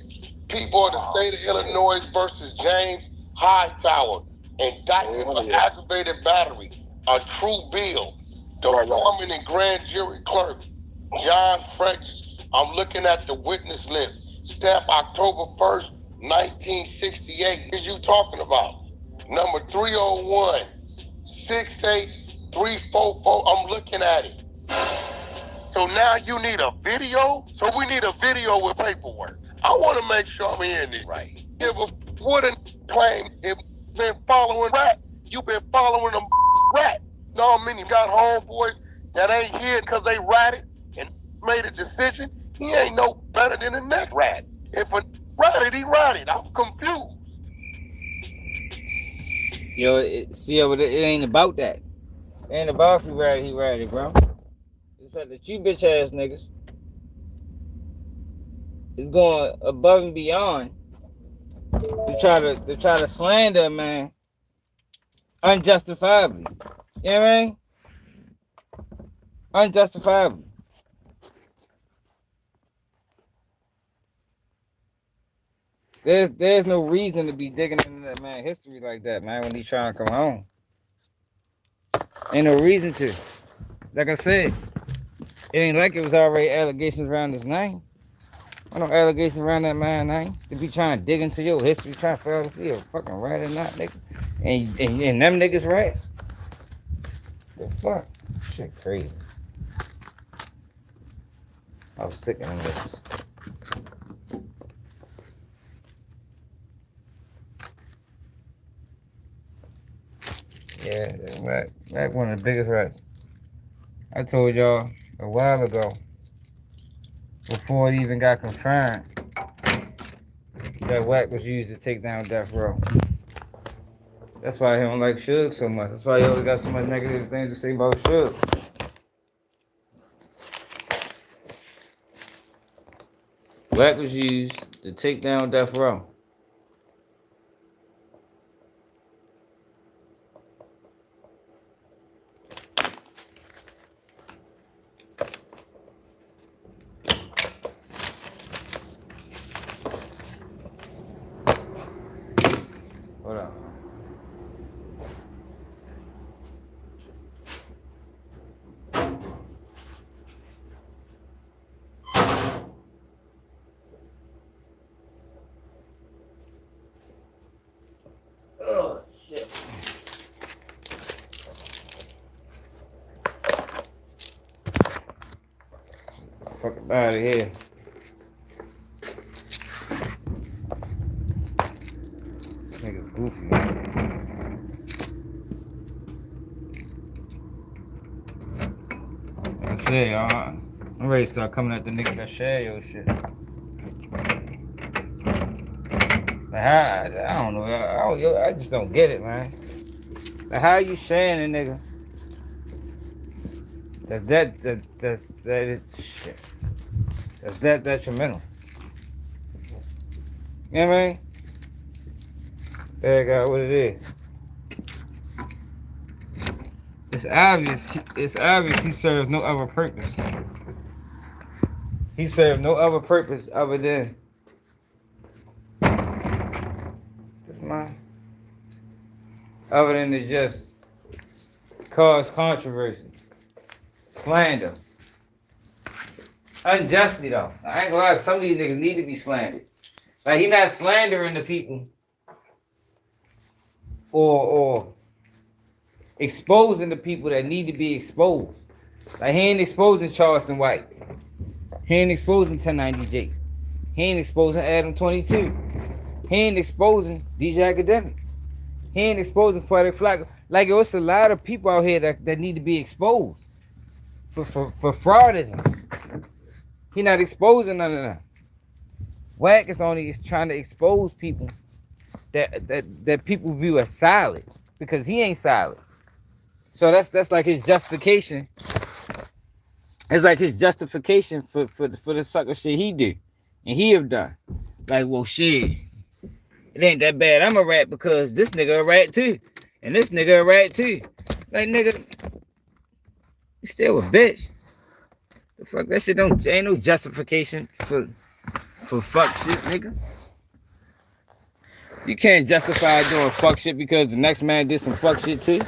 People of the state of Illinois versus James Hightower. Indictment for aggravated battery. A true bill. The foreman and grand jury clerk, John Frederick. I'm looking at the witness list. Stamp October 1st, 1968. What are you talking about? Number 301, 68344. I'm looking at it. So now you need a video? So we need a video with paperwork. I want to make sure I'm hearing this right. If a wouldn't claim it been following rat, you been following them rat. No, I mean, you got homeboys that ain't here because they ratted and made a decision. He ain't no better than the next rat. If a ratted, he ratted. I'm confused. Yo, it ain't about that. It ain't about if he ratted, bro. It's like the you bitch ass niggas is going above and beyond They try to slander a man unjustifiably. You know what I mean? Unjustifiably. There's no reason to be digging into that man's history like that, man, when he's trying to come home. Ain't no reason to. Like I said, it ain't like it was already allegations around his name. I no allegations around that man's name. To be trying to dig into your history, trying to figure out if you're a fucking rat or not, nigga. And them niggas rats? The fuck? Shit crazy. I was sick of them niggas. Yeah, Mac one of the biggest rats. I told y'all a while ago, before it even got confirmed, that Wack was used to take down Death Row. That's why he don't like Suge so much. That's why he always got so much negative things to say about Suge. Wack was used to take down Death Row. Hold on. Oh, shit. Fuck out of here. Nigga's goofy, man. Like I said, y'all, I'm ready to start coming at the niggas that share your shit. Like how, I don't know. I just don't get it, man. Like how you sharing a nigga? That is shit. That's that detrimental. You know what I mean? There you go, what it is. It's obvious he serves no other purpose. He serves no other purpose other than other than to just cause controversy, slander. Unjustly though. I ain't gonna lie, some of these niggas need to be slandered. Like he not slandering the people or exposing the people that need to be exposed. Like he ain't exposing Charleston White. He ain't exposing 1090J. He ain't exposing Adam 22. He ain't exposing DJ Academics. He ain't exposing Poetic Flacco. Like it's a lot of people out here that need to be exposed for fraudism. He not exposing none of that. Wack is only trying to expose people that people view as solid because he ain't solid. So that's like his justification. It's like his justification for the sucker shit he do and he have done. Like, well, shit, it ain't that bad. I'm a rat because this nigga a rat too, and this nigga a rat too. Like, nigga, you still a bitch. The fuck, that shit ain't no justification for fuck shit, nigga. You can't justify doing fuck shit because the next man did some fuck shit too.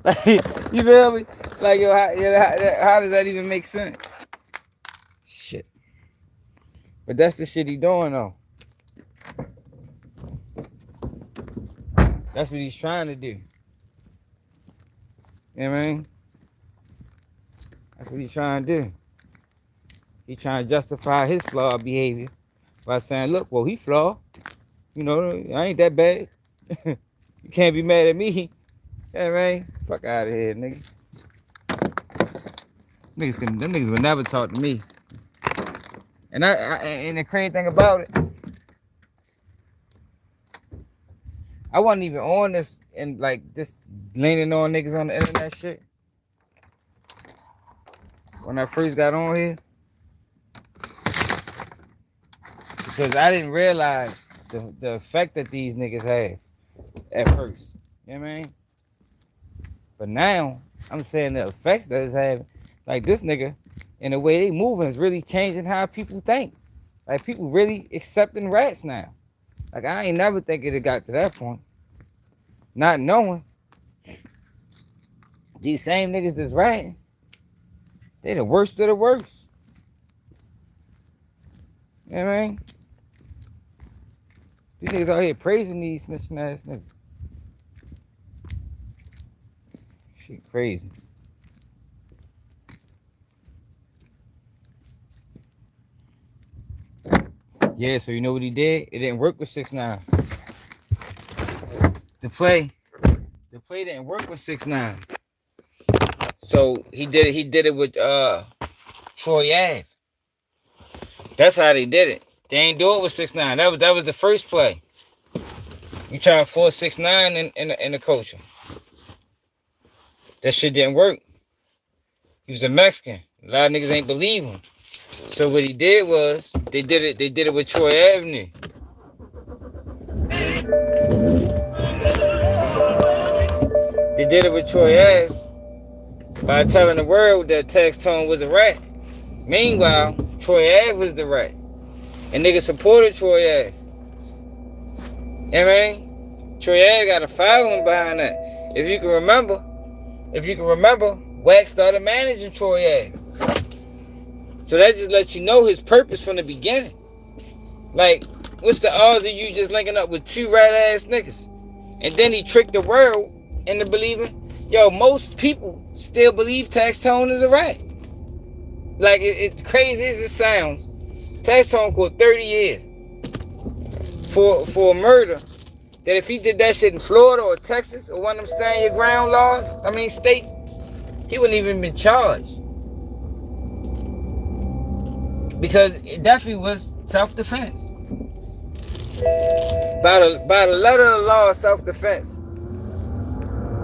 Like, you feel me? Like, yo, how does that even make sense? Shit. But that's the shit he doing though. That's what he's trying to do. You know what I mean? That's what he's trying to do. He's trying to justify his flawed behavior by saying, look, well, he flawed. You know, I ain't that bad. You can't be mad at me. You know what I mean? Fuck out of here, nigga. Them niggas would never talk to me. And and the crazy thing about it, I wasn't even on this and like this leaning on niggas on the internet shit. When I first got on here. Because I didn't realize the effect that these niggas have at first. You know what I mean? But now, I'm saying the effects that it's having, like this nigga, and the way they moving is really changing how people think. Like, people really accepting rats now. Like, I ain't never think it got to that point. Not knowing these same niggas that's ratting, they the worst of the worst. You know what I mean? These niggas out here praising these snitching ass niggas. Shit crazy. Yeah, so you know what he did? It didn't work with 6ix9ine. The play didn't work with 6ix9ine. So he did it with Troy Ave. That's how they did it. They ain't do it with 6ix9ine. That was the first play. You try to force 6ix9ine in the culture. That shit didn't work. He was a Mexican. A lot of niggas ain't believe him. So what he did was they did it with Troy Avenue. They did it with Troy Ave by telling the world that Taxstone was a rat. Meanwhile, Troy Ave was the rat. And niggas supported Troy Ave. You know what I mean? Troy Ave got a following behind that. If you can remember, Wax started managing Troy Ave. So that just lets you know his purpose from the beginning. Like, what's the odds of you just linking up with two rat-ass niggas? And then he tricked the world into believing, yo, most people still believe Taxstone is a rat. Like, it's crazy as it sounds. Taxstone caught 30 years for a murder that if he did that shit in Florida or Texas or one of them stand your ground states, he wouldn't even been charged. Because it definitely was self-defense. By the letter of the law of self-defense.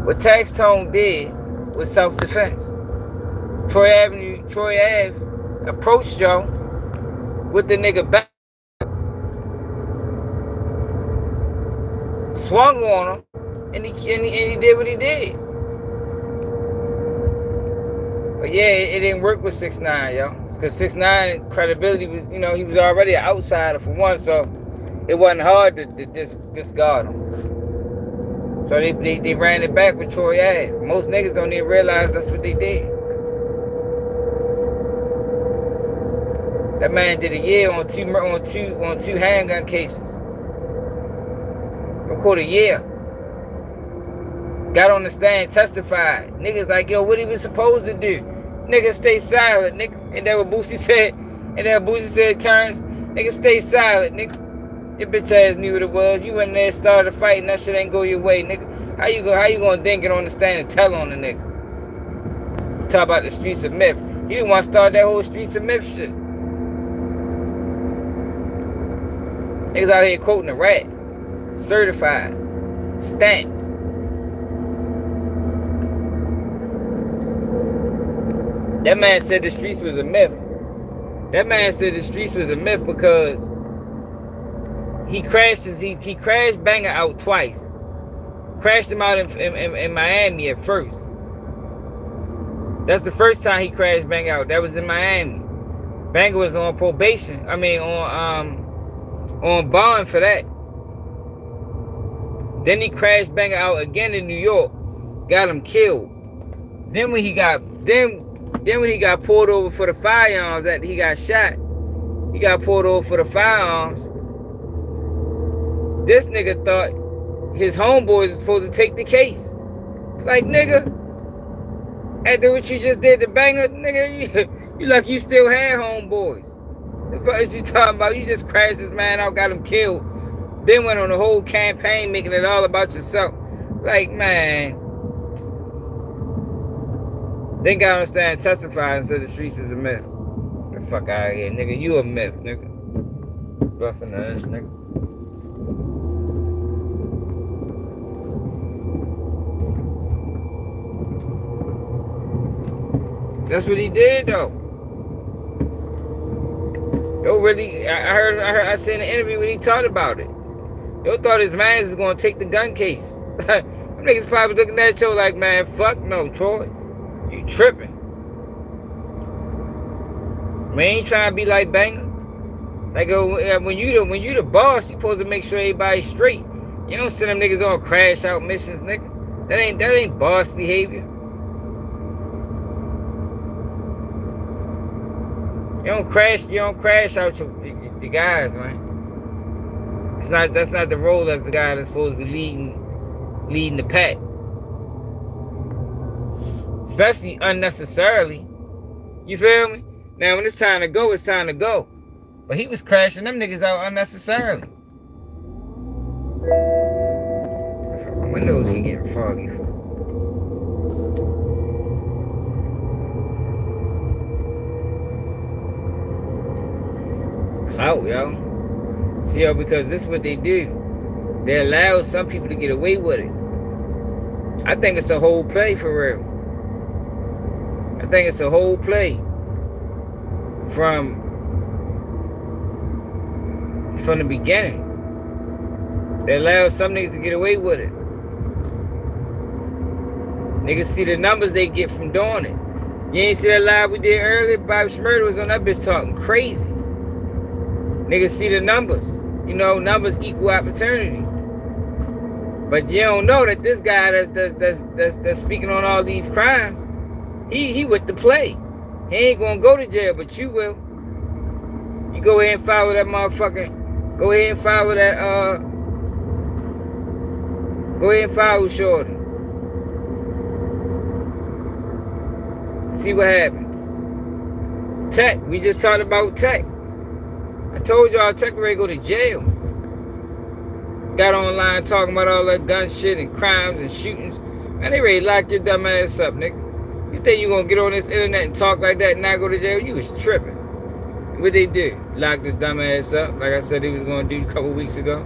What Taxstone did was self-defense. Troy Ave approached y'all with the nigga back. Swung on him, and he did what he did. But yeah, it didn't work with 6ix9ine, yo. Because 6ix9ine credibility was, he was already an outsider for one, so it wasn't hard to discard him. So they ran it back with Troy Ave. Most niggas don't even realize that's what they did. That man did a year on two handgun cases. Caught a year. Got on the stand, testified. Niggas like, yo, what he was supposed to do? Nigga, stay silent, nigga. And then what Boosie said, Terrence, nigga, stay silent, nigga. Your bitch ass knew what it was. You went in there, started a fight, and that shit ain't go your way, nigga. How you gonna then get on the stand and tell on the nigga? Talk about the streets of myth. You didn't want to start that whole streets of myth shit. Niggas out here quoting a rat. Certified. Stamped. That man said the streets was a myth. That man said the streets was a myth because he crashed Banger out twice. Crashed him out in Miami at first. That's the first time he crashed Banger out. That was in Miami. Banger was on probation. On bond for that. Then he crashed Banger out again in New York. Got him killed. Then when he got pulled over for the firearms that he got shot, he got pulled over for the firearms. This nigga thought his homeboys was supposed to take the case. Like, nigga, after what you just did to Banger, nigga, you like you still had homeboys. The fuck is you talking about? You just crashed this man out, got him killed. Then went on the whole campaign making it all about yourself. Like, man. Then got on the stand, testified, and said the streets is a myth. Get the fuck out of here, nigga. You a myth, nigga. Roughing ass, nigga. That's what he did, though. Yo, really, I seen an interview when he talked about it. Yo thought his man was gonna take the gun case. Them niggas probably looking at you like, man, fuck no, Troy. You tripping. We ain't trying to be like Banger. Like when you the boss, you supposed to make sure everybody's straight. You don't send them niggas on crash out missions, nigga. That ain't boss behavior. You don't crash out the guys, man. That's not the role as the guy that's supposed to be leading the pack. Especially unnecessarily. You feel me? Now when it's time to go, it's time to go. But he was crashing them niggas out unnecessarily. My windows he getting foggy for. Clout, yo. See, yo, because this is what they do. They allow some people to get away with it. I think it's a whole play for real. I think it's a whole play from the beginning. They allow some niggas to get away with it. Niggas see the numbers they get from doing it. You ain't see that live we did earlier? Bobby Shmurda was on that bitch talking crazy. Niggas see the numbers. You know, numbers equal opportunity. But you don't know that this guy that's speaking on all these crimes, he with the play. He ain't gonna go to jail, but you will. You go ahead and follow that motherfucking. Go ahead and follow that. Go ahead and follow Shorty. See what happened. Tech. We just talked about Tech. I told y'all Tech ready to go to jail. Got online talking about all that gun shit and crimes and shootings. Man, they ready to lock your dumb ass up, nigga. You think you gonna get on this internet and talk like that and not go to jail? You was tripping. What they do? Lock this dumb ass up, like I said they was gonna do a couple weeks ago.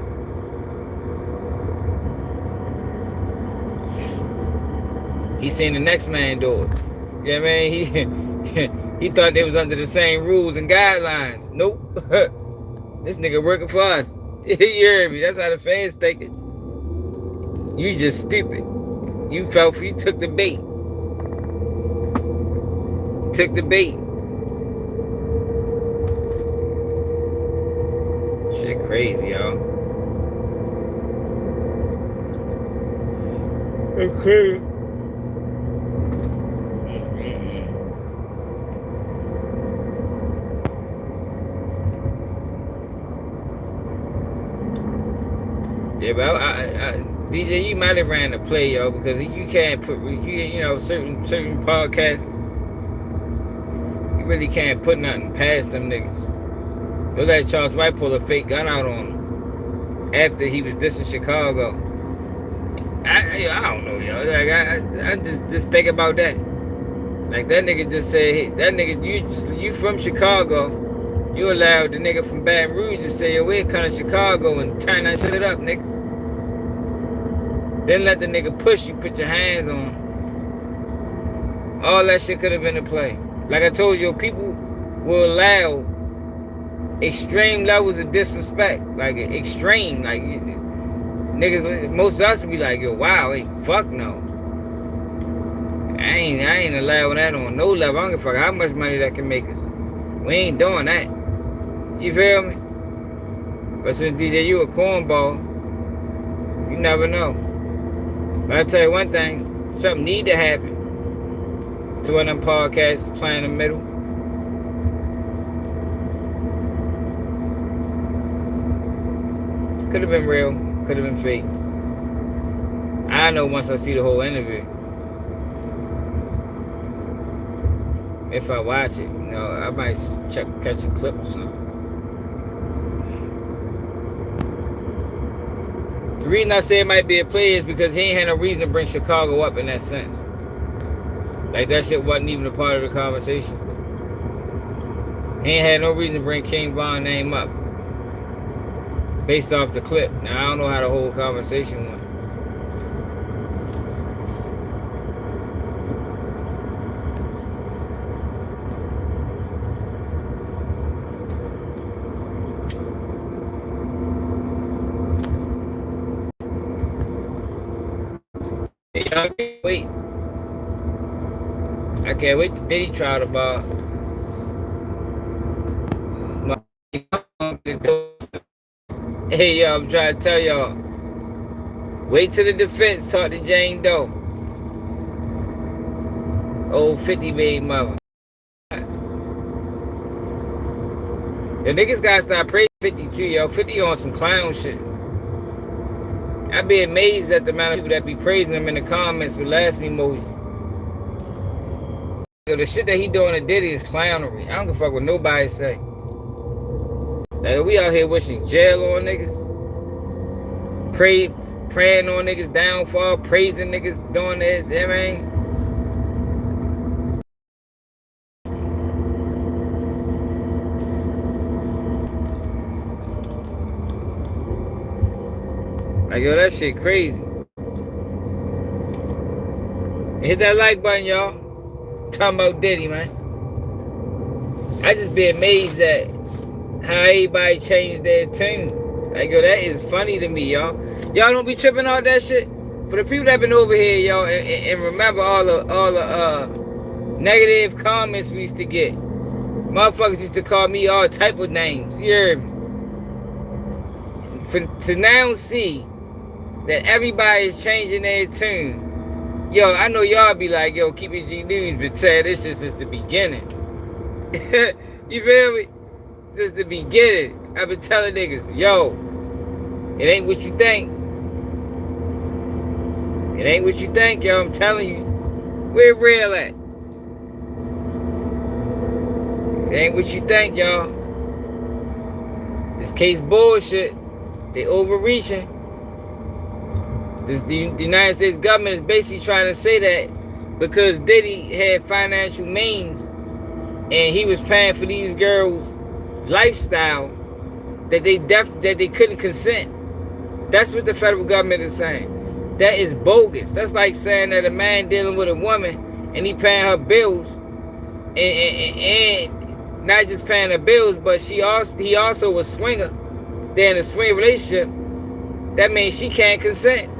He seen the next man do it. Yeah, man, he thought they was under the same rules and guidelines. Nope. This nigga working for us. You hear me? That's how the fans take it. You just stupid. You fell for, you took the bait. Took the bait. Shit crazy, y'all. Okay. Yeah, but DJ, you might have ran the play, yo, because you can't put, you know, certain podcasts, you really can't put nothing past them niggas. They'll let Charles White pull a fake gun out on him after he was dissing Chicago. I don't know, yo. Like I just think about that. Like that nigga just said, hey, that nigga, you from Chicago. You allowed the nigga from Baton Rouge to say, yo, we're coming to Chicago and turn that shit up, nigga. Then let the nigga push you, put your hands on him. All that shit could have been a play. Like I told you, people will allow extreme levels of disrespect. Like extreme. Like niggas, most of us would be like, yo, wow, hey, fuck no. I ain't allowing that on no level. I don't give a fuck how much money that can make us. We ain't doing that. You feel me? But since DJ, you a cornball, you never know. But I'll tell you one thing, something need to happen to one of them podcasts playing in the middle. Could have been real, could have been fake. I know once I see the whole interview. If I watch it, you know, I might catch a clip or something. The reason I say it might be a play is because he ain't had no reason to bring Chicago up in that sense. Like that shit wasn't even a part of the conversation. He ain't had no reason to bring King Von's name up based off the clip. Now I don't know how the whole conversation went. Y'all can't wait. I can't wait to Diddy trial about. Hey, yo, I'm trying to tell y'all. Wait till the defense talk to Jane Doe. Old 50 baby mother. The niggas gotta stop praising 50 too, yo. 50 on some clown shit. I'd be amazed at the amount of people that be praising him in the comments with laughing emojis. Yo, the shit that he doing to Diddy is clownery. I don't give a fuck what nobody say. Like, we out here wishing jail on niggas. Praying on niggas downfall, praising niggas doing that, I mean. Like, yo, that shit crazy. Hit that like button, y'all. Talking about Diddy, man. I just be amazed at how everybody changed their tune. Like, yo, that is funny to me, y'all. Y'all don't be tripping on that shit. For the people that been over here, y'all, and remember all the negative comments we used to get. Motherfuckers used to call me all type of names. You hear me? To now see that everybody is changing their tune. Yo, I know y'all be like, yo, keep it G News, but say this just since the beginning. You feel me? Since the beginning, I've been telling niggas, yo, it ain't what you think. It ain't what you think, yo. I'm telling you. Where real at? It ain't what you think, y'all. This case bullshit. They overreaching. The United States government is basically trying to say that because Diddy had financial means and he was paying for these girls' lifestyle, that they couldn't consent. That's what the federal government is saying. That is bogus. That's like saying that a man dealing with a woman and he paying her bills and not just paying her bills, but he also was a swinger. They're in a swing relationship. That means she can't consent.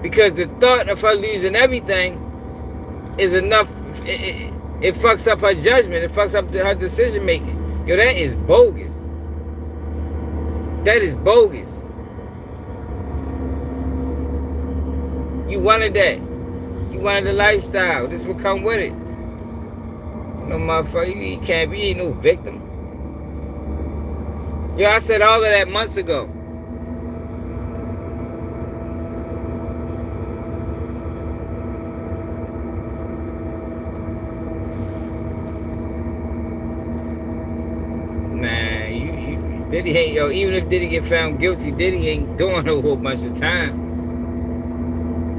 Because the thought of her losing everything is enough. It fucks up her judgment. It fucks up her decision making. Yo, that is bogus. That is bogus. You wanted that. You wanted the lifestyle. This will come with it. You know, motherfucker, you can't be, you ain't no victim. Yo, I said all of that months ago. Diddy ain't, yo, even if Diddy get found guilty, Diddy ain't doing a whole bunch of time.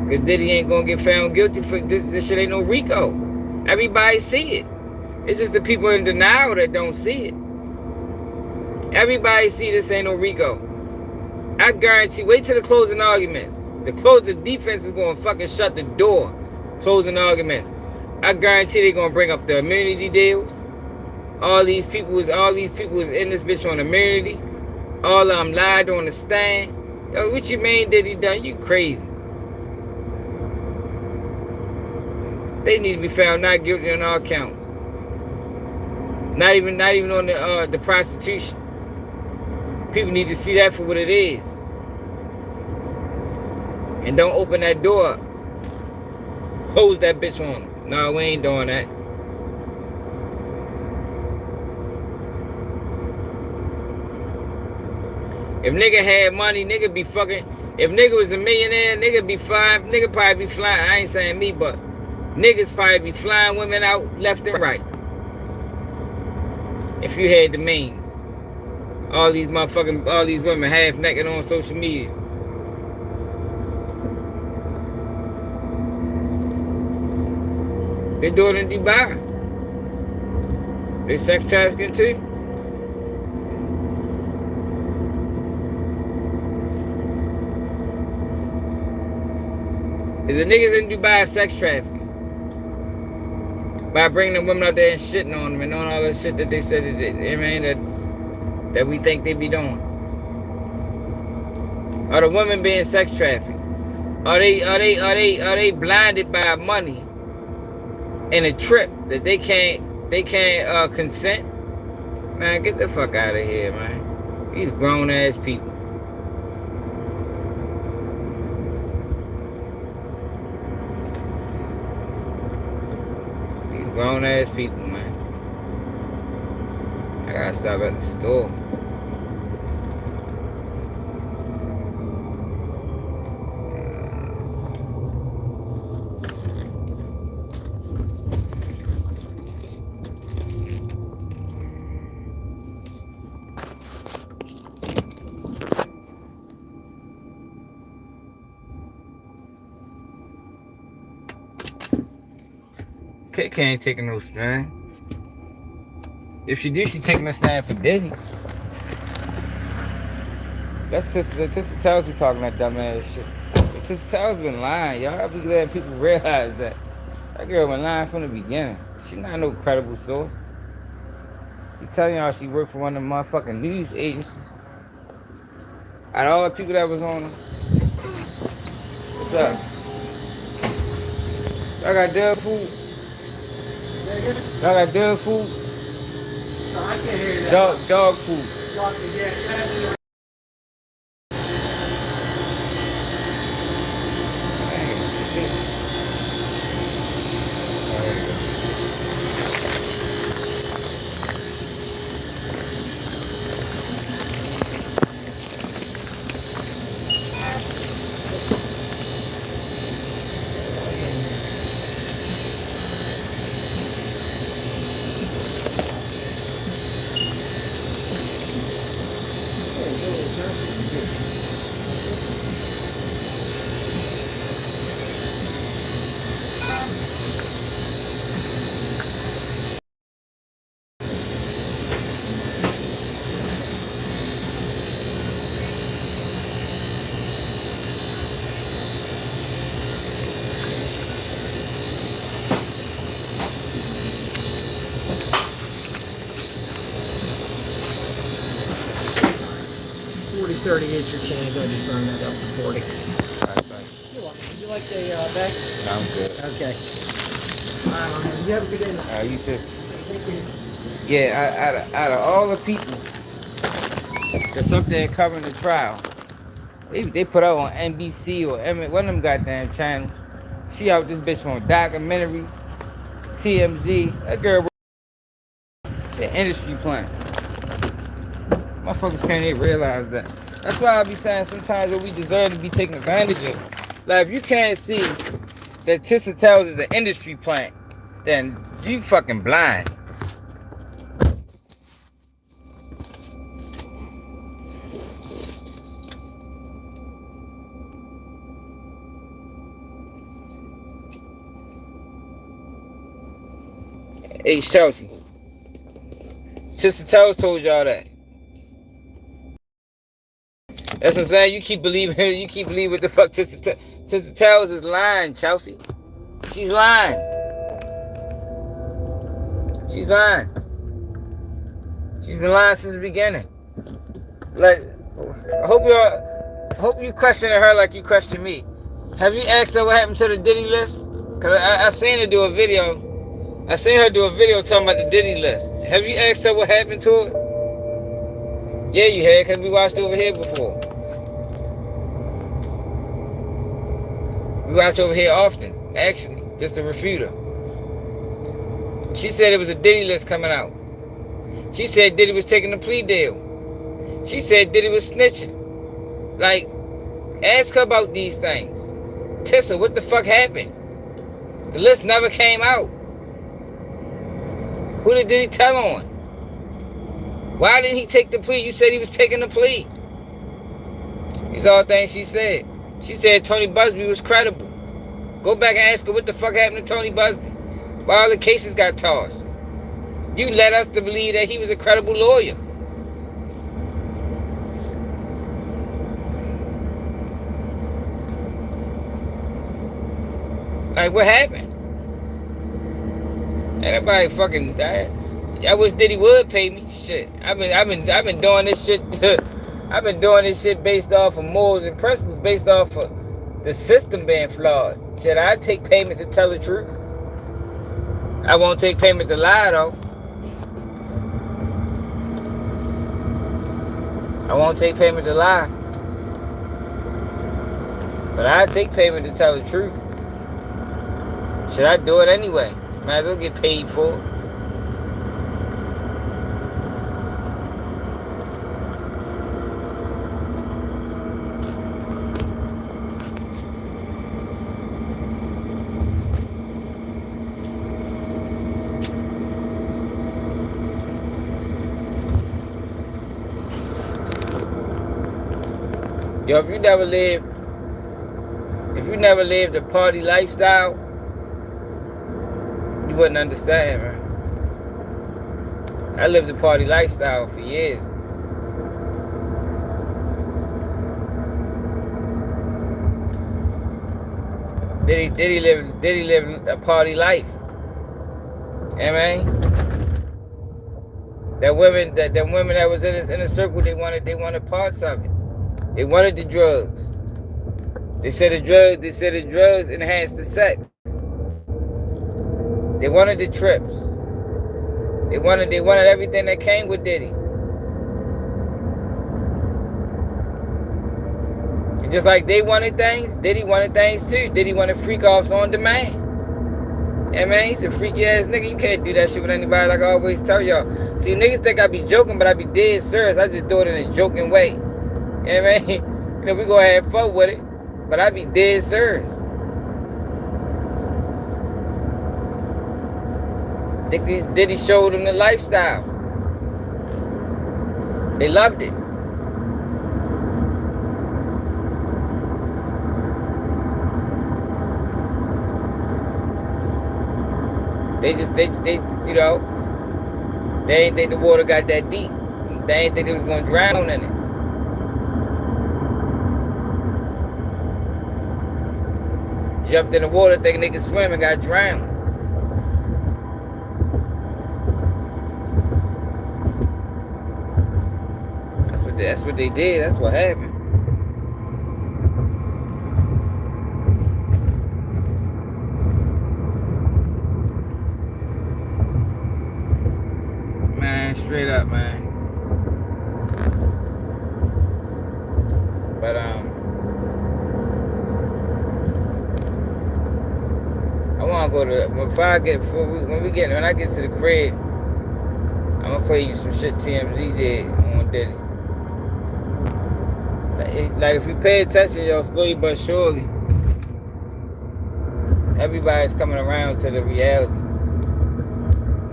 Because Diddy ain't gonna get found guilty for this shit ain't no RICO. Everybody see it. It's just the people in denial that don't see it. Everybody see this ain't no RICO. I guarantee, wait till the closing arguments. The defense is gonna fucking shut the door. Closing arguments. I guarantee they're gonna bring up the immunity deals. All these people was in this bitch on immunity. All of them lied on the stand. Yo, what you mean Diddy done? You crazy. They need to be found not guilty on all counts. Not even on the prostitution. People need to see that for what it is. And don't open that door up. Close that bitch on them. No, we ain't doing that. If nigga had money, nigga be fucking. If nigga was a millionaire, nigga be fine. Nigga probably be flying. I ain't saying me, but niggas probably be flying women out left and right. If you had the means. All these women half naked on social media. They do it in Dubai. They sex trafficking too. Is the niggas in Dubai sex trafficking? By bringing the women out there and shitting on them and doing all that shit that they said that we think they be doing. Are the women being sex trafficked? Are they blinded by money and a trip that they can't consent? Man, get the fuck out of here, man. These grown ass people. These grown ass people, man. I gotta stop at the store. Kit ain't taking no stand. If she do, she taking a stand for Diddy. That's Tissa Towers be talking that dumb ass shit. Tissa Towers been lying, y'all. I be glad people realize that. That girl been lying from the beginning. She not no credible source. She telling y'all she worked for one of the motherfucking news agencies. Out of all the people that was on her. What's up? Y'all got dog food? Y'all got dog food? No, I can't hear that. Dog food. $30 is your change. I just run that up to 40. Alright, thanks. You're welcome. Would you like a bag? No, I'm good. Okay. You have a good day. Alright, you too. Yeah, out of all the people that's up there covering the trial, they put out on NBC or one of them goddamn channels. She out this bitch on documentaries, TMZ. That girl, she an industry plant. Motherfuckers can't even realize that. That's why I be saying sometimes that we deserve to be taken advantage of. Like, if you can't see that Tissa Towers is an industry plant, then you fucking blind. Hey, Chelsea. Tissa Towers told y'all that. That's what I'm saying. You keep believing what the fuck Tissa Towers is lying, Chelsea. She's lying. She's lying. She's been lying since the beginning. Like, I hope you questioning her like you question me. Have you asked her what happened to the Diddy list? Cause I seen her do a video. I seen her do a video talking about the Diddy list. Have you asked her what happened to it? Yeah, you had, cause we watched over here before. We watch over here often, actually, just to refute her. She said it was a Diddy list coming out. She said Diddy was taking a plea deal. She said Diddy was snitching. Like, ask her about these things. Tissa, what the fuck happened? The list never came out. Who did Diddy tell on? Why didn't he take the plea? You said he was taking the plea. These are all things she said. She said Tony Busby was credible. Go back and ask her what the fuck happened to Tony Busby. Why all the cases got tossed. You led us to believe that he was a credible lawyer. Like, what happened? Everybody fucking died. I wish Diddy would pay me. Shit, I've been doing this shit. I've been doing this shit based off of morals and principles, based off of the system being flawed. Should I take payment to tell the truth? I won't take payment to lie, though. I won't take payment to lie. But I take payment to tell the truth. Should I do it anyway? Might as well get paid for it. Yo, if you never lived a party lifestyle, you wouldn't understand, man. I lived a party lifestyle for years. Diddy lived a party life. You know what I mean? Them women that was in his inner circle, they wanted parts of it. They wanted the drugs. They said the drugs enhanced the sex. They wanted the trips. They wanted everything that came with Diddy. And just like they wanted things, Diddy wanted things too. Diddy wanted freak offs on demand. Yeah, man, he's a freaky ass nigga. You can't do that shit with anybody, like I always tell y'all. See, niggas think I be joking, but I be dead serious. I just do it in a joking way. Yeah, man. You know, we gonna have fun with it, but I be dead serious. Diddy showed them the lifestyle. They loved it. They you know, they ain't think the water got that deep. They ain't think they was gonna drown in it. Jumped in the water thinking they could swim and got drowned. That's what they did. That's what happened. Man, straight up, man. But I want to go to, when I get to the crib, I'm gonna play you some shit TMZ did on Diddy. Like if you pay attention, yo, slowly but surely, everybody's coming around to the reality.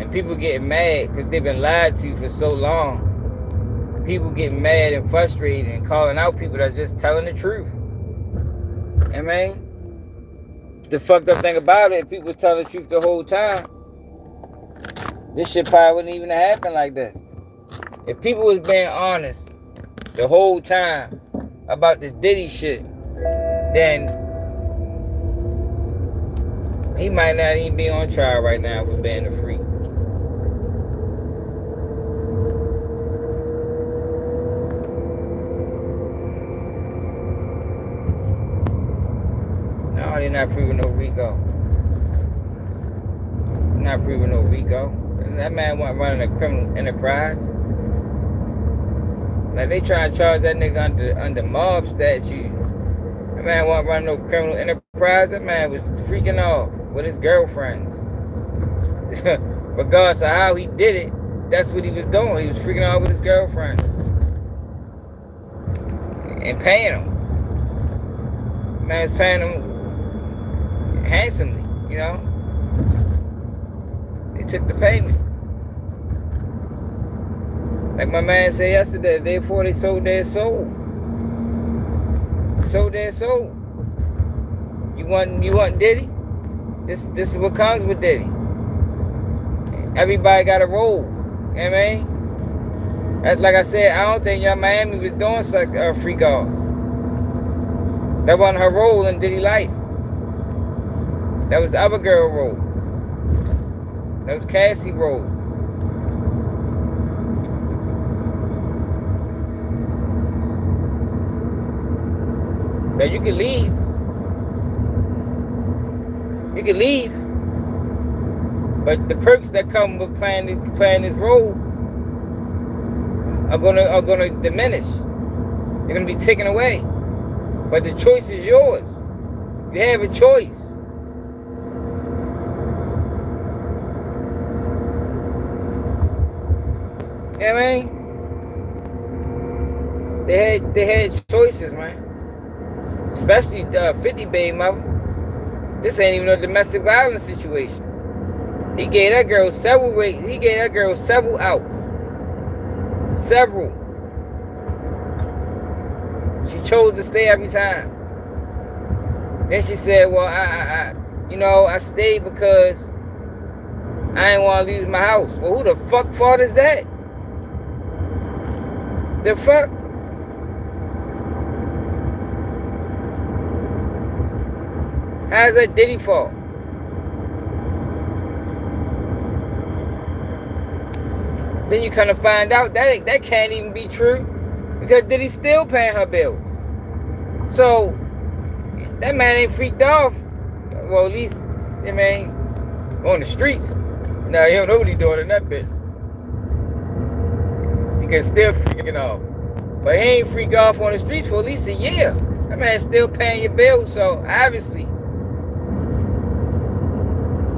And people getting mad because they've been lied to for so long. People getting mad and frustrated and calling out people that's just telling the truth. I mean, the fucked up thing about it, if people was telling the truth the whole time, this shit probably wouldn't even have happened like this. If people was being honest the whole time about this Diddy shit, then he might not even be on trial right now for being a freak. No, they're not proving no RICO. Not proving no RICO. That man wasn't running a criminal enterprise. Like they trying to charge that nigga under mob statutes. That man wasn't running no criminal enterprise. That man was freaking off with his girlfriends. Regardless of how he did it, that's what he was doing. He was freaking off with his girlfriends. And paying them. Man's paying them handsomely, you know. They took the payment. Like my man said yesterday, the day before they sold their soul. Sold their soul. You want Diddy? This is what comes with Diddy. Everybody got a role. You know what I mean? That's like I said, I don't think Young Miami was doing freak offs. That wasn't her role in Diddy life. That was the other girl role. That was Cassie's role. Now you can leave. You can leave. But the perks that come with playing this role are gonna diminish. They're gonna be taken away. But the choice is yours. You have a choice. You know what I mean? They had choices, man. Especially 50 baby mother. This ain't even a domestic violence situation. He gave that girl several outs. Several. She chose to stay every time. Then she said, well, I stayed because I ain't want to leave my house. Well, who the fuck fault is that? The fuck? How's that Diddy fault? Then you kind of find out that can't even be true because Diddy's still paying her bills. So that man ain't freaked off. Well, at least, I mean, on the streets. Now he don't know what he's doing in that bitch. He can still freaking off. But he ain't freak off on the streets for at least a year. That man's still paying your bills, so obviously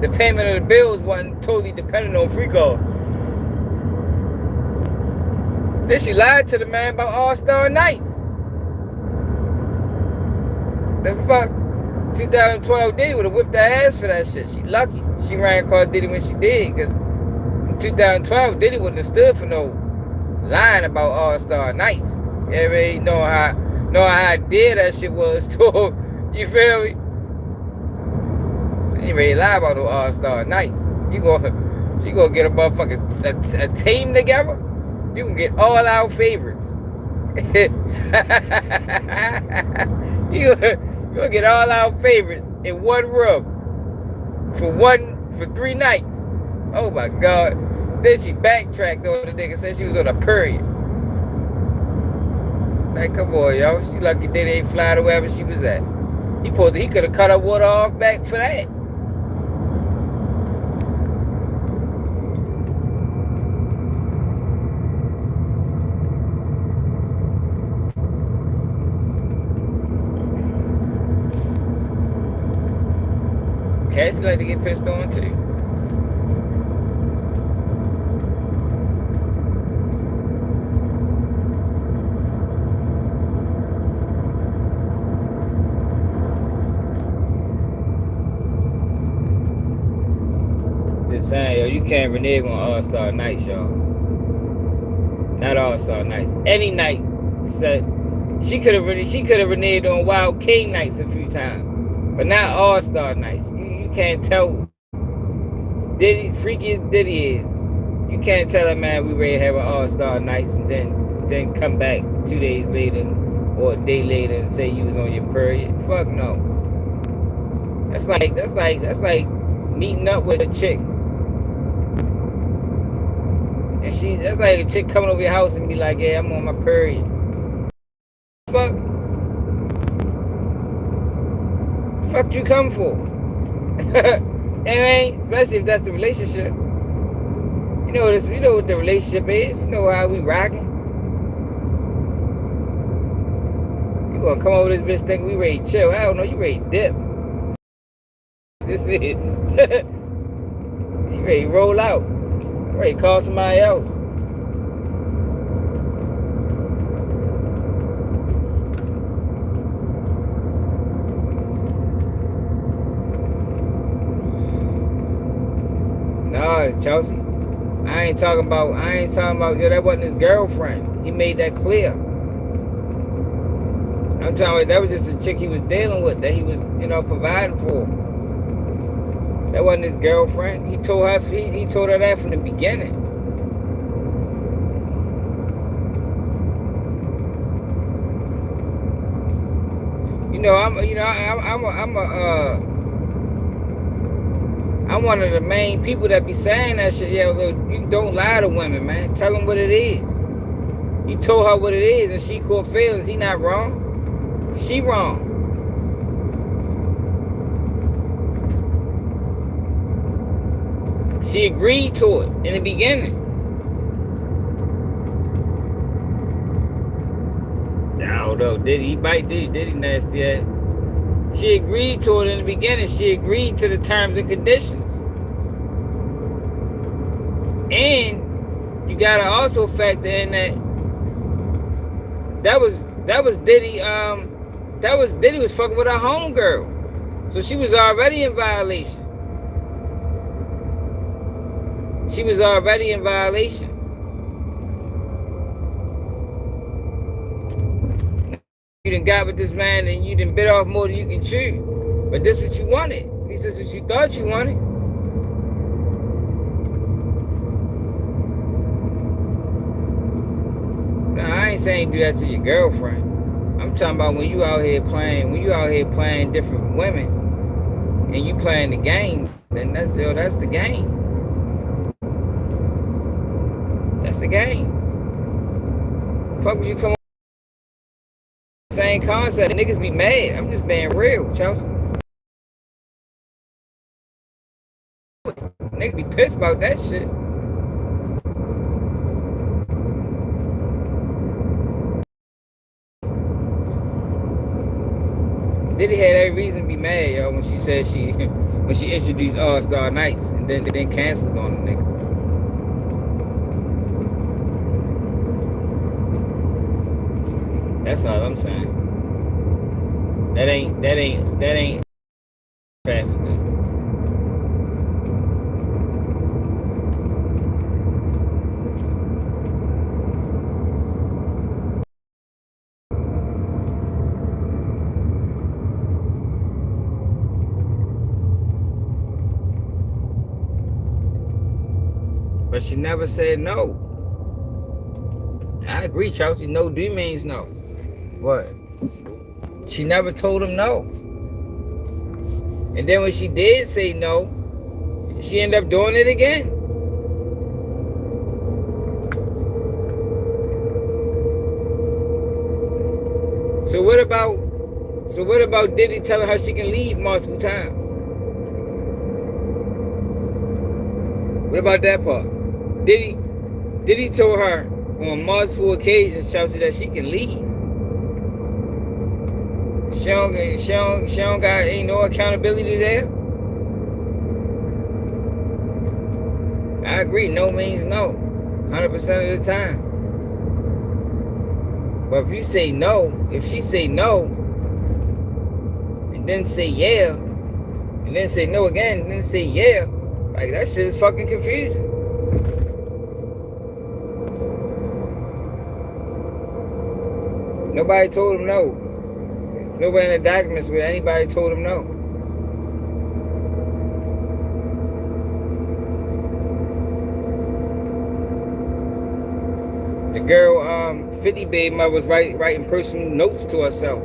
the payment of the bills wasn't totally dependent on freak off. Then she lied to the man about All-Star Nights. The fuck? 2012 Diddy would have whipped her ass for that shit. She lucky. She ran across Diddy when she did, because in 2012 Diddy wouldn't have stood for no lying about All-Star Nights. You know what I mean? Knowing how dear that shit was too. You feel me? You ain't ready to lie about no All-Star Nights. She gonna get a motherfucking a team together. You can get all our favorites. you gonna get all our favorites in one room for 3 nights. Oh my God. Then she backtracked on the nigga, said she was on a period. Like, come on, yo. She lucky they ain't fly to wherever she was at. He could have cut her water off back for that. Cassie like to get pissed on too. Just saying, yo, you can't renege on All-Star Nights, y'all. Not All-Star Nights. Any night. Said she could have reneged on Wild King Nights a few times, but not All-Star Nights. You can't tell Diddy, freaky as Diddy is. You can't tell that man we ready to have an All-Star Nights and then come back 2 days later or a day later and say you was on your period. Fuck no. That's like meeting up with a chick. And that's like a chick coming over your house and be like, yeah, I'm on my period. Fuck. Fuck you come for? Anyway, especially if that's the relationship. You know what the relationship is. You know how we rocking. You gonna come over this bitch thinking we ready to chill. I don't know, you ready to dip. This is it. You ready to roll out. You ready to call somebody else. No, Chelsea. I ain't talking about, yo, that wasn't his girlfriend. He made that clear. I'm talking about that was just a chick he was dealing with, that he was, providing for. That wasn't his girlfriend. He told her that from the beginning. I'm one of the main people that be saying that shit. Yeah, look, you don't lie to women, man. Tell them what it is. He told her what it is, and she caught feelings. He not wrong. She wrong. She agreed to it in the beginning. I don't know. Diddy nasty ass. She agreed to it in the beginning. She agreed to the terms and conditions. And you gotta also factor in that was Diddy. Diddy was fucking with her homegirl, so she was already in violation. She was already in violation. You done got with this man and you done bit off more than you can chew. But this is what you wanted. At least this is what you thought you wanted. Nah, I ain't saying do that to your girlfriend. I'm talking about when you out here playing different women and you playing the game, then that's the game. That's the game. Fuck would you come on? Same concept. Niggas be mad. I'm just being real, Chelsea. Niggas be pissed about that shit. Diddy had every reason to be mad, yo, when she said when she introduced All-Star Nights and then canceled on the nigga. That's all I'm saying. That ain't traffic. But she never said no. I agree, Chelsea. No do means no. What? She never told him no. And then when she did say no, she ended up doing it again. So what about Diddy telling her she can leave multiple times? What about that part? Diddy told her on multiple occasions, Chelsea, that she can leave. She don't got ain't no accountability there. I agree, no means no, 100% of the time. But if she say no, and then say yeah, and then say no again, and then say yeah, like that shit is fucking confusing. Nobody told him no. There's nobody in the documents where anybody told him no. The girl, 50 Baby Mother was writing personal notes to herself.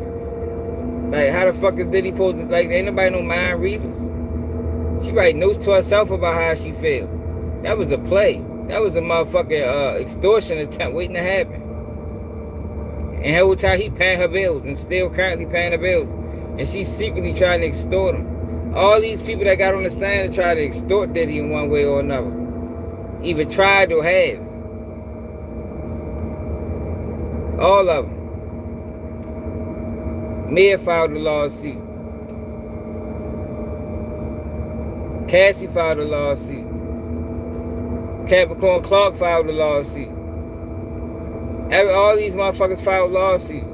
Like, how the fuck is Diddy supposed to, like, ain't nobody no mind readers? She write notes to herself about how she feel. That was a play. That was a motherfucking extortion attempt waiting to happen. And the whole time he paying her bills and still currently paying her bills. And she's secretly trying to extort him. All these people that got on the stand to try to extort Diddy in one way or another. Either tried or have. All of them. Mia filed a lawsuit. Cassie filed a lawsuit. Capricorn Clark filed a lawsuit. All these motherfuckers filed lawsuits.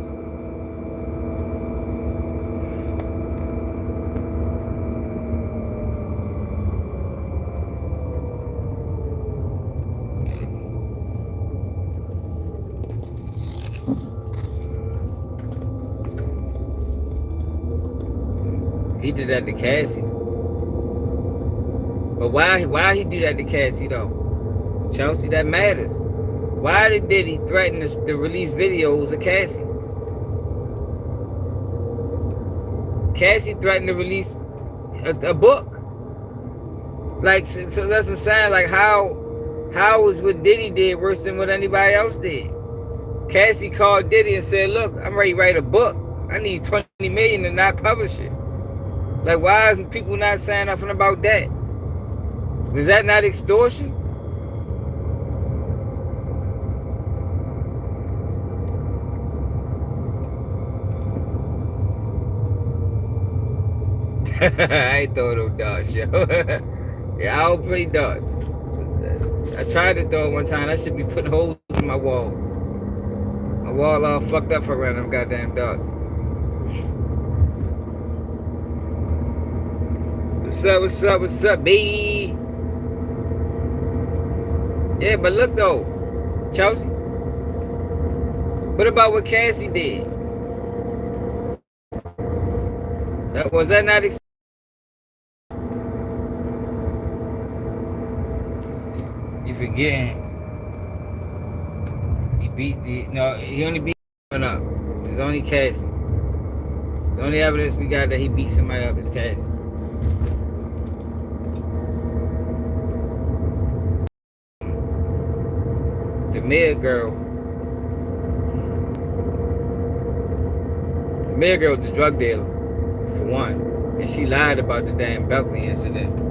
He did that to Cassie. But why he do that to Cassie though? Chelsea, that matters. Why did Diddy threaten to release videos of Cassie? Cassie threatened to release a book. Like, so that's what I'm saying. Like, how was what Diddy did worse than what anybody else did? Cassie called Diddy and said, look, I'm ready to write a book. I need $20 million to not publish it. Like, why isn't people not saying nothing about that? Was that not extortion? I ain't throw no darts, yo. Yeah, I don't play darts. I tried to throw it one time. I should be putting holes in my wall. My wall all fucked up around them goddamn darts. What's up, what's up, what's up, baby? Yeah, but look though, Chelsea. What about what Cassie did? Was that not you forgetting? He beat the he only beat up. It's only Cassie. It's the only evidence we got that he beat somebody up is Cassie. The mayor girl was a drug dealer, for one. And she lied about the damn balcony incident.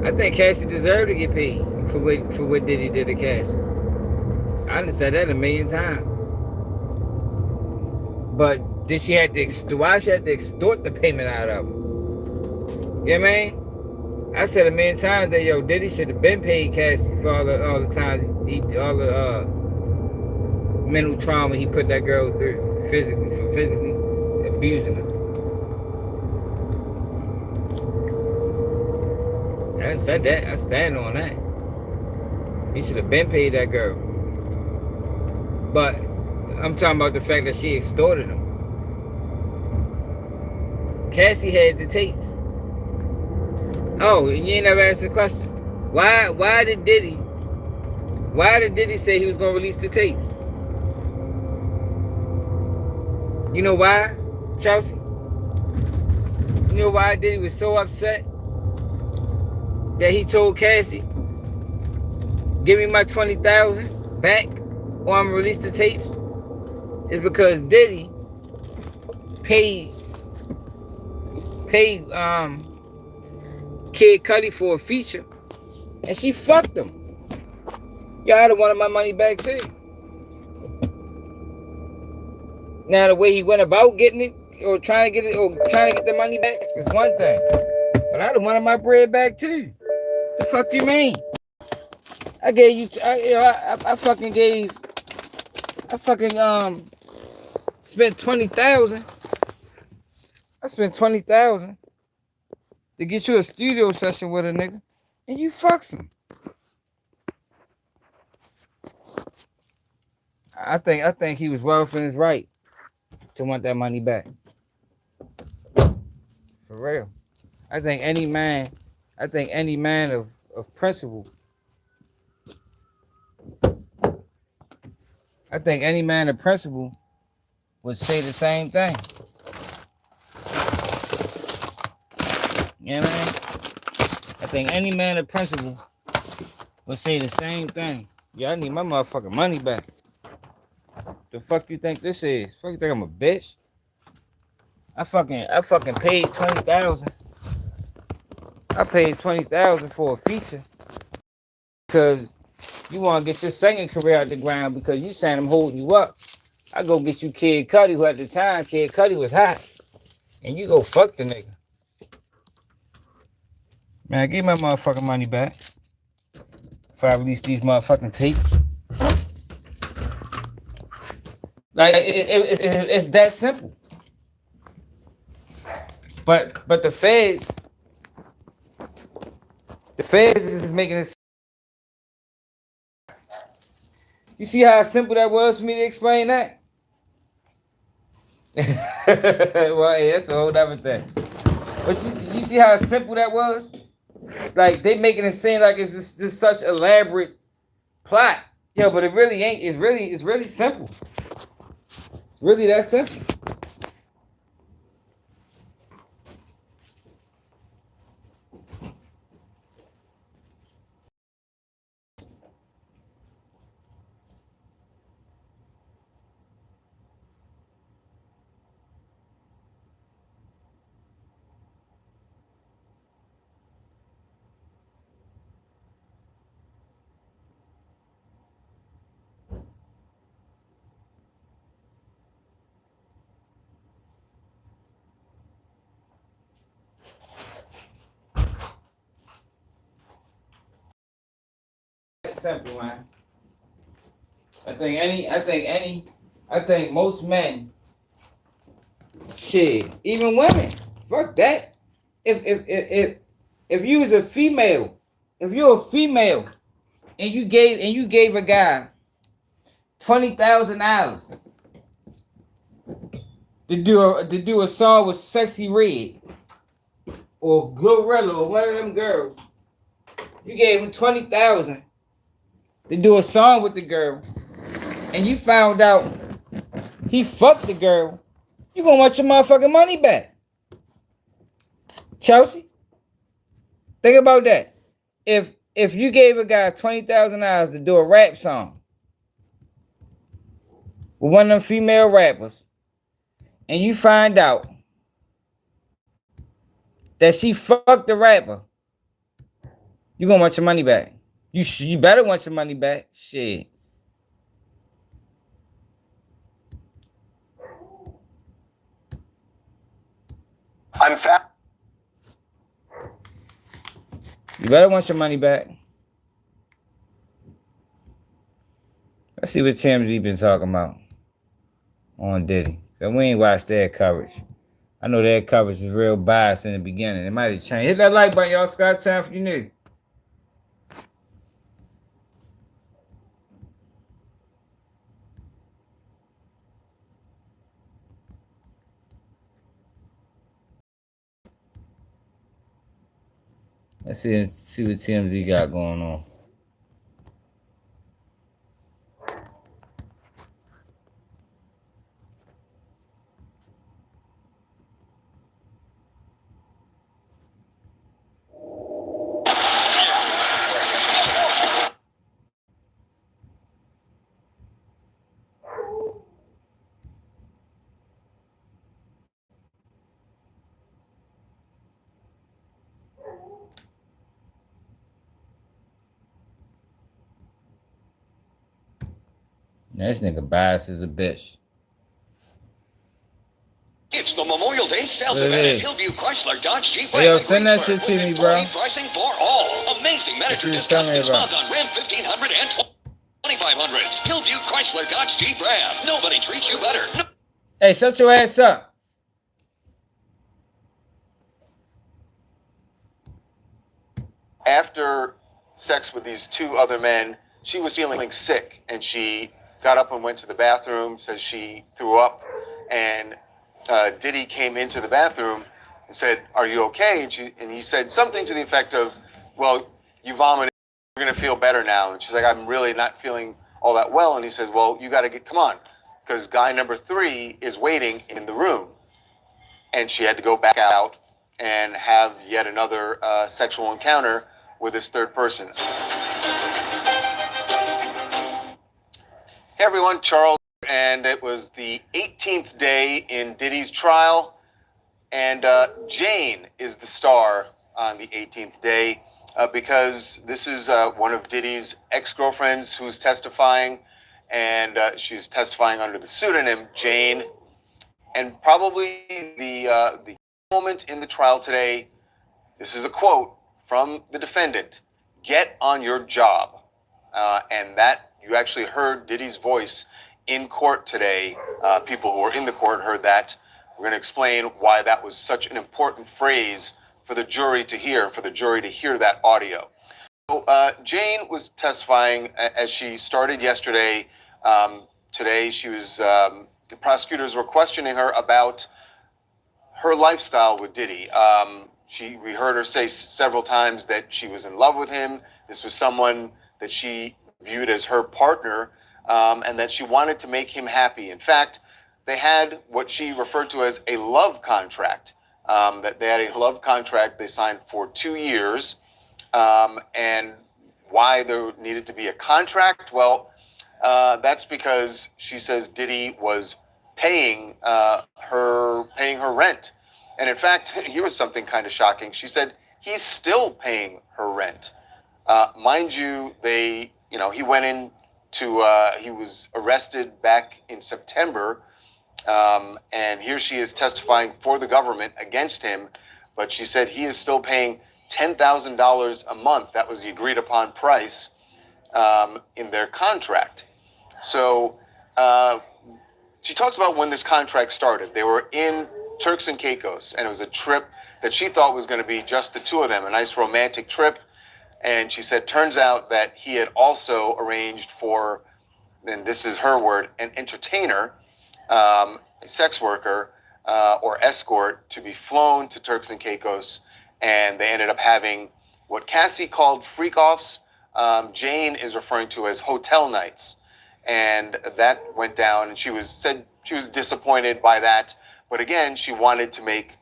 I think Cassie deserved to get paid for what Diddy did to Cassie. I done said that a million times. But did she have to why she had to extort the payment out of him? You know what I mean? I said a million times that Diddy should have been paid Cassie for all the times all the mental trauma he put that girl through for physically abusing her. I said that. I stand on that. He should have been paid that girl. But I'm talking about the fact that she extorted him. Cassie had the tapes. Oh, and you ain't never answered the question. Why did Diddy say he was gonna release the tapes? You know why, Chelsea? You know why Diddy was so upset that he told Cassie, give me my 20,000 back or I'm gonna release the tapes? It's because Diddy paid Kid Cudi for a feature and she fucked him. Y'all would have wanted my money back too. Now the way he went about getting it or trying to get the money back is one thing. But I'd have wanted my bread back too. The fuck you mean? I gave you I spent 20,000. I spent 20,000 to get you a studio session with a nigga and you fucks him. I think he was well within his right to want that money back. For real. I think any man of principle. I think any man of principle would say the same thing. You know what I mean? I think any man of principle would say the same thing. Yeah, I need my motherfucking money back. The fuck you think this is? Fuck you think I'm a bitch? I fucking paid 20,000. I paid 20,000 for a feature because you want to get your singing career out the ground because you saying I'm holding you up. I go get you Kid Cudi, who at the time Kid Cudi was hot, and you go fuck the nigga. Man, give my motherfucking money back if I release these motherfucking tapes. Like it's that simple. But the feds is making it. You see how simple that was for me to explain that? Well, yeah, that's a whole other thing. But you see how simple that was? Like they making it seem like it's this such elaborate plot. Yo, but it really ain't. It's really simple. It's really that simple. simple, man. I think most men, shit, even women, fuck that. If you was a female, if you're a female, and you gave a guy $20,000 to do a song with Sexyy Red or Glorilla or one of them girls, you gave him $20,000 to do a song with the girl, and you found out he fucked the girl, you gonna want your motherfucking money back. Chelsea, think about that. If you gave a guy $20,000 to do a rap song with one of them female rappers, and you find out that she fucked the rapper, you gonna want your money back. You better want your money back. Shit. I'm fat. You better want your money back. Let's see what TMZ been talking about on Diddy. Cause we ain't watched their coverage. I know their coverage is real biased in the beginning. It might have changed. Hit that like button, y'all. Scott time for you new. Let's see what TMZ got going on. This nigga biased as a bitch. It's the Memorial Day sales event at Hillview Chrysler Dodge Jeep Ram. Yo, send that shit to me, bro. Pricing for all. Amazing manager discounts this month on Ram 1500 and 2500s. Hillview Chrysler Dodge Jeep Ram. Nobody treats you better. Hey, shut your ass up. After sex with these two other men, she was feeling sick, and she got up and went to the bathroom, says she threw up, and Diddy came into the bathroom and said, "Are you okay?" And he said something to the effect of, "Well, you vomited, you're going to feel better now." And she's like, "I'm really not feeling all that well." And he says, "Well, you got to come on, because guy number 3 is waiting in the room." And she had to go back out and have yet another sexual encounter with this third person. Hey everyone, Charles, and it was the 18th day in Diddy's trial, and Jane is the star on the 18th day because this is one of Diddy's ex-girlfriends who's testifying, and she's testifying under the pseudonym Jane, and probably the moment in the trial today, this is a quote from the defendant: "Get on your job," and that you actually heard Diddy's voice in court today. People who were in the court heard that. We're going to explain why that was such an important phrase for the jury to hear, that audio. So Jane was testifying as she started yesterday. Today she was, the prosecutors were questioning her about her lifestyle with Diddy. We heard her say several times that she was in love with him. This was someone that she viewed as her partner, and that she wanted to make him happy. In fact, they had what she referred to as a love contract. That they had a love contract they signed for 2 years. And why there needed to be a contract? Well, that's because she says Diddy was paying her rent. And in fact, here was something kind of shocking. She said he's still paying her rent. Mind you, he went into, he was arrested back in September, and here she is testifying for the government against him, but she said he is still paying $10,000 a month. That was the agreed upon price. in their contract. So she talks about when this contract started. They were in Turks and Caicos, and it was a trip that she thought was going to be just the two of them, a nice romantic trip. And she said, turns out that he had also arranged for, and this is her word, an entertainer, a sex worker or escort to be flown to Turks and Caicos. And they ended up having what Cassie called freak-offs. Jane is referring to as hotel nights. And that went down, and she said she was disappointed by that. But again, she wanted to make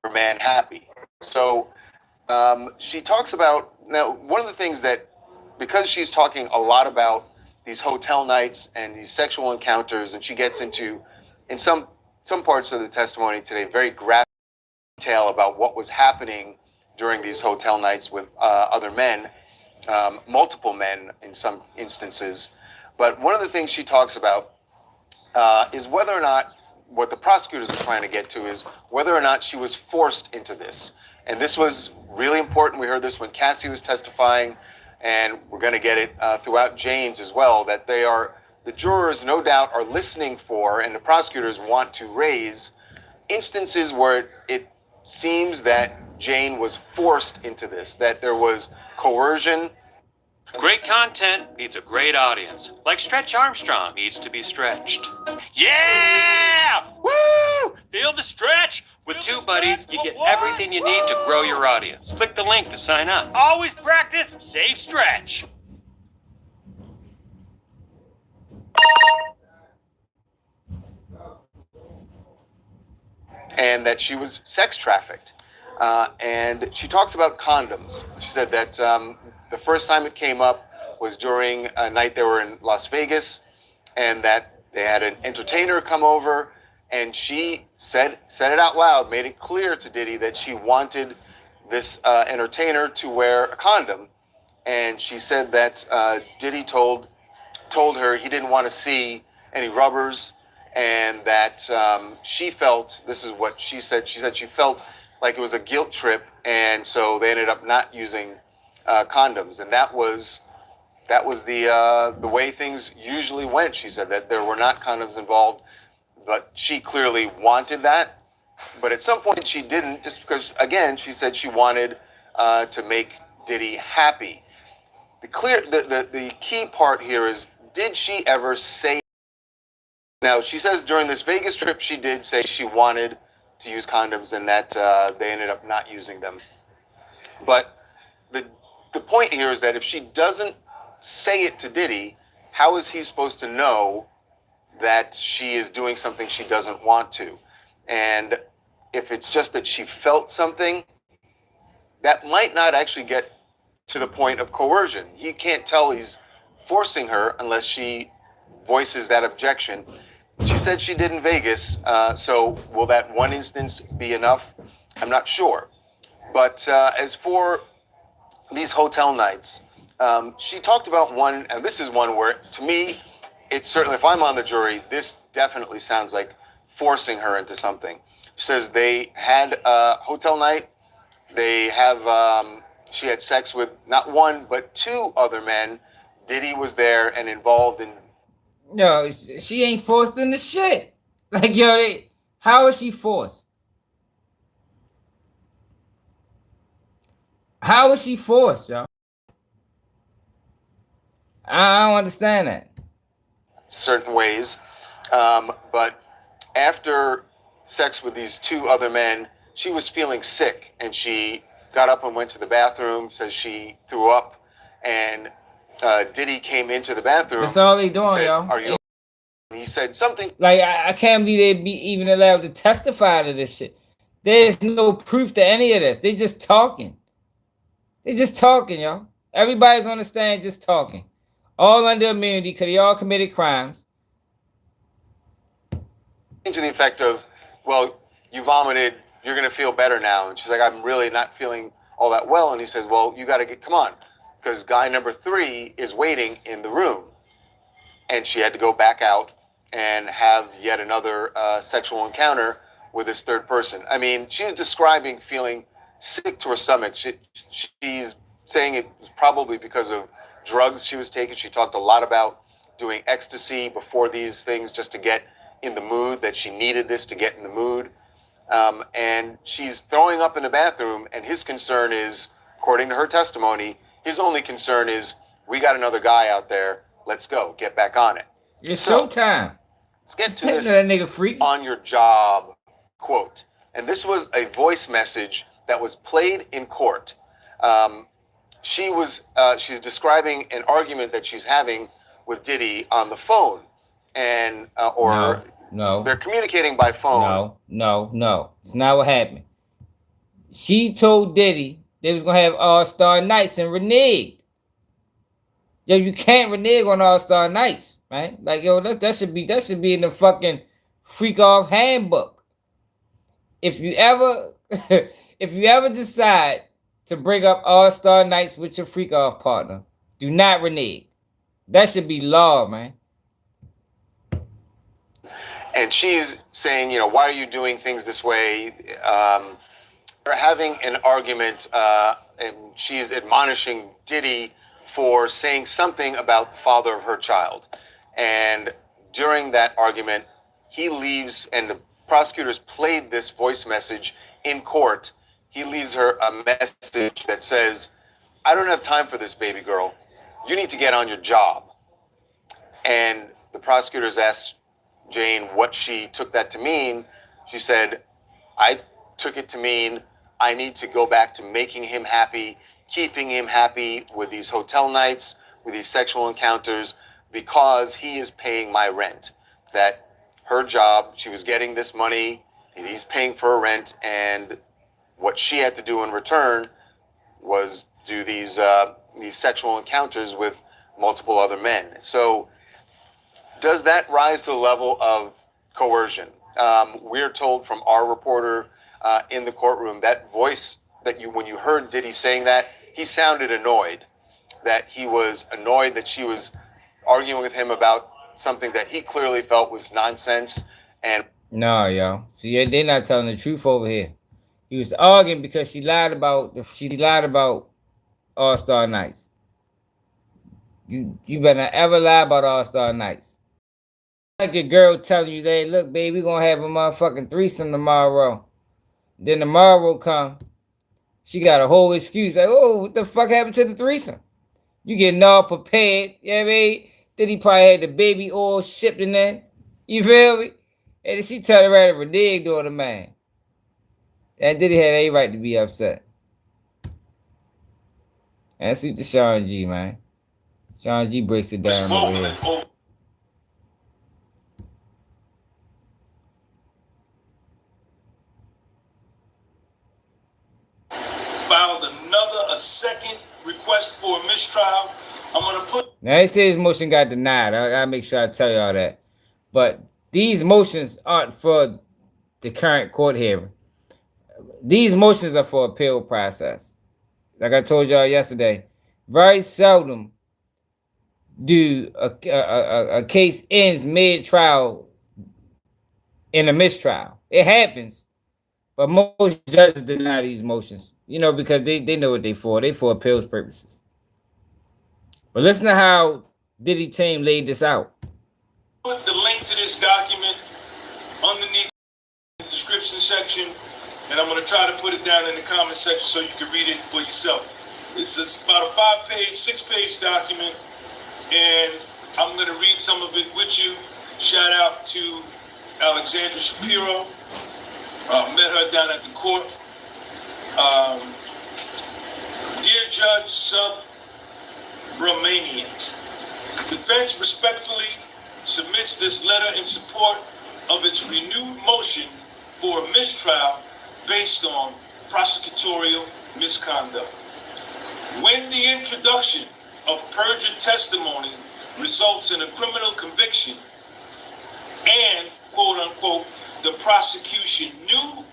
her man happy. So she talks about, now, one of the things that, because she's talking a lot about these hotel nights and these sexual encounters, and she gets into, in some parts of the testimony today, very graphic detail about what was happening during these hotel nights with other men, multiple men in some instances. But one of the things she talks about is whether or not, what the prosecutors are trying to get to is whether or not she was forced into this. And this was really important. We heard this when Cassie was testifying, and we're going to get it throughout Jane's as well, that the jurors no doubt are listening for, and the prosecutors want to raise instances where it seems that Jane was forced into this, that there was coercion. Great content needs a great audience. Like Stretch Armstrong needs to be stretched. Yeah! Woo! Feel the stretch? With Two Buddies, you get everything you need to grow your audience. Click the link to sign up. Always practice safe stretch. And that she was sex trafficked. And she talks about condoms. She said that the first time it came up was during a night they were in Las Vegas, and that they had an entertainer come over, and she said it out loud, made it clear to Diddy that she wanted this entertainer to wear a condom. And she said that Diddy told her he didn't want to see any rubbers, and that she felt, this is what she said she felt like it was a guilt trip, and so they ended up not using condoms. And that was the way things usually went. She said that there were not condoms involved, but she clearly wanted that. But at some point she didn't, just because, again, she said she wanted to make Diddy happy. The key part here is, did she ever say? Now, she says during this Vegas trip, she did say she wanted to use condoms, and that they ended up not using them. But the point here is that if she doesn't say it to Diddy, how is he supposed to know that she is doing something she doesn't want to? And if it's just that she felt something, that might not actually get to the point of coercion. He can't tell he's forcing her unless she voices that objection. She said she did in Vegas, so will that one instance be enough? I'm not sure. But as for these hotel nights, she talked about one, and this is one where, to me, it's certainly, if I'm on the jury, this definitely sounds like forcing her into something. She says they had a hotel night. They have, she had sex with not one, but two other men. Diddy was there and involved in. No, she ain't forced into shit. Like, yo, how is she forced? How is she forced, yo? I don't understand that. Certain ways. But after sex with these two other men, she was feeling sick, and she got up and went to the bathroom, says she threw up, and Diddy came into the bathroom. That's all they doing, said, yo. Are you? He said something. Like, I can't believe they'd be even allowed to testify to this shit. There's no proof to any of this. They just talking. They just talking, yo. Everybody's on the stand just talking. All under immunity because they all committed crimes. To the effect of, well, you vomited, you're going to feel better now. And she's like, I'm really not feeling all that well. And he says, well, you got to come on, because guy number 3 is waiting in the room. And she had to go back out and have yet another sexual encounter with this third person. I mean, she's describing feeling sick to her stomach. She's saying it was probably because of drugs she was taking. She talked a lot about doing ecstasy before these things just to get in the mood, that she needed this to get in the mood. And she's throwing up in the bathroom, and his concern is, according to her testimony, his only concern is, we got another guy out there. Let's go. Get back on it. It's showtime. Let's get to this that nigga freak. on your job quote. And this was a voice message that was played in court. She's describing an argument that she's having with Diddy on the phone, and no, they're communicating by phone. No, it's not what happened. She told Diddy they was gonna have All-Star Nights and reneged. Yo, you can't renege on All-Star Nights, right? Like, yo, that should be in the fucking freak off handbook. If you ever decide to bring up All-Star Nights with your freak off partner, do not renege. That should be law, man. And she's saying, why are you doing things this way? They're having an argument, and she's admonishing Diddy for saying something about the father of her child. And during that argument, he leaves, and the prosecutors played this voice message in court. He leaves her a message that says, I don't have time for this, baby girl. You need to get on your job. And the prosecutors asked Jane what she took that to mean. She said, I took it to mean I need to go back to making him happy, keeping him happy with these hotel nights, with these sexual encounters, because he is paying my rent. That her job, she was getting this money, and he's paying for her rent, and what she had to do in return was do these sexual encounters with multiple other men. So does that rise to the level of coercion? We're told from our reporter in the courtroom that voice that when you heard Diddy saying that, he sounded annoyed. That he was annoyed that she was arguing with him about something that he clearly felt was nonsense. And no, yo, see, they're not telling the truth over here. He was arguing because she lied about All-Star Nights. You better not ever lie about All-Star Nights. Like a girl telling you, "Hey, look, babe, we gonna have a motherfucking threesome tomorrow." Then tomorrow come, she got a whole excuse like, "Oh, what the fuck happened to the threesome?" You getting all prepared, you know what I mean? Then he probably had the baby oil shipped in there. You feel me? And then she turned around and reneged on the man. And Diddy had a right to be upset. And that's the Sean G, man. Sean G breaks it down over here. Filed a second request for a mistrial. I'm gonna put. Now they say his motion got denied. I gotta make sure I tell y'all that. But these motions aren't for the current court hearing. These motions are for appeal process. Like I told y'all yesterday, very seldom do a case ends mid-trial in a mistrial. It happens, but most judges deny these motions, because they know what they for. They for appeals purposes. But listen to how Diddy team laid this out. Put the link to this document underneath the description section, and I'm going to try to put it down in the comment section so you can read it for yourself. It's about a 6-page document, and I'm going to read some of it with you. Shout out to Alexandra Shapiro. Met her down at the court. Dear Judge Sub-Romanian, defense respectfully submits this letter in support of its renewed motion for a mistrial based on prosecutorial misconduct. When the introduction of perjured testimony results in a criminal conviction and, quote unquote, the prosecution knew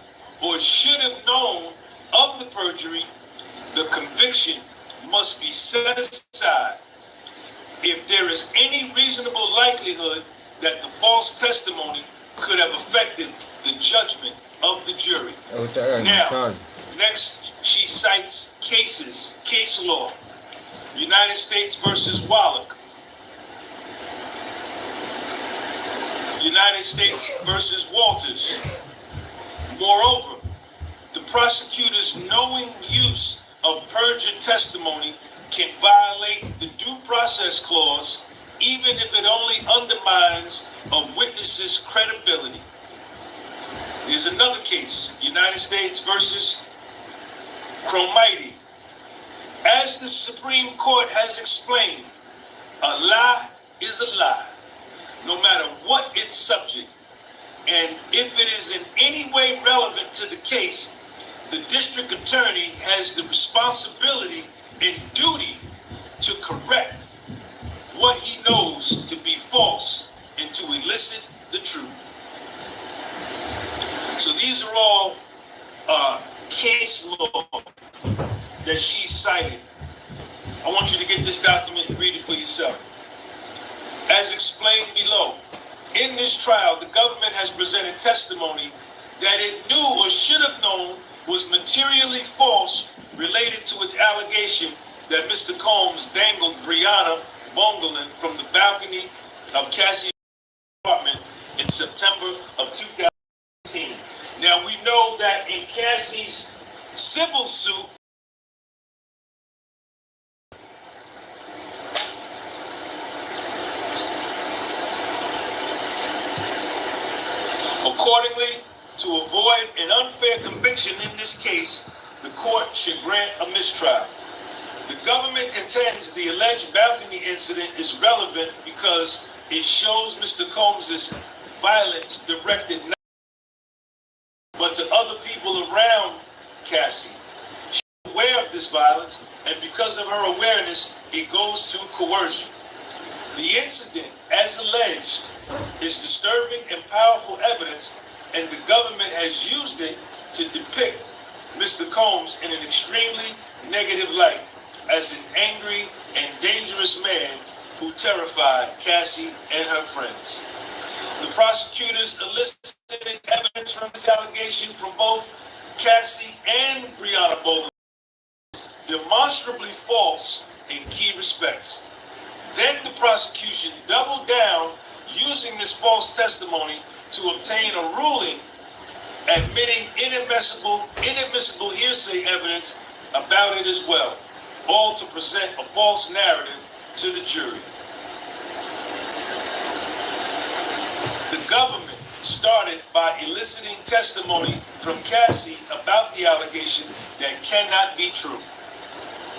or should have known of the perjury, the conviction must be set aside if there is any reasonable likelihood that the false testimony could have affected the judgment of the jury. Now, next she cites case law. United States versus Wallach. United States versus Walters. Moreover, the prosecutor's knowing use of perjured testimony can violate the due process clause even if it only undermines a witness's credibility. Here's another case, United States versus Cromartie. As the Supreme Court has explained, a lie is a lie, no matter what its subject. And if it is in any way relevant to the case, the district attorney has the responsibility and duty to correct what he knows to be false and to elicit the truth. So these are all case law that she cited. I want you to get this document and read it for yourself. As explained below, in this trial, the government has presented testimony that it knew or should have known was materially false related to its allegation that Mr. Combs dangled Brianna Bongolan from the balcony of Cassie's apartment in September of 2018. Now, we know that in Cassie's civil suit, accordingly, to avoid an unfair conviction in this case, the court should grant a mistrial. The government contends the alleged balcony incident is relevant because it shows Mr. Combs' violence directed not but to other people around Cassie. She's aware of this violence, and because of her awareness, it goes to coercion. The incident, as alleged, is disturbing and powerful evidence, and the government has used it to depict Mr. Combs in an extremely negative light as an angry and dangerous man who terrified Cassie and her friends. The prosecutors elicited evidence from this allegation from both Cassie and Brianna Bongolan, demonstrably false in key respects. Then the prosecution doubled down using this false testimony to obtain a ruling admitting inadmissible hearsay evidence about it as well, all to present a false narrative to the jury. The government started by eliciting testimony from Cassie about the allegation that cannot be true.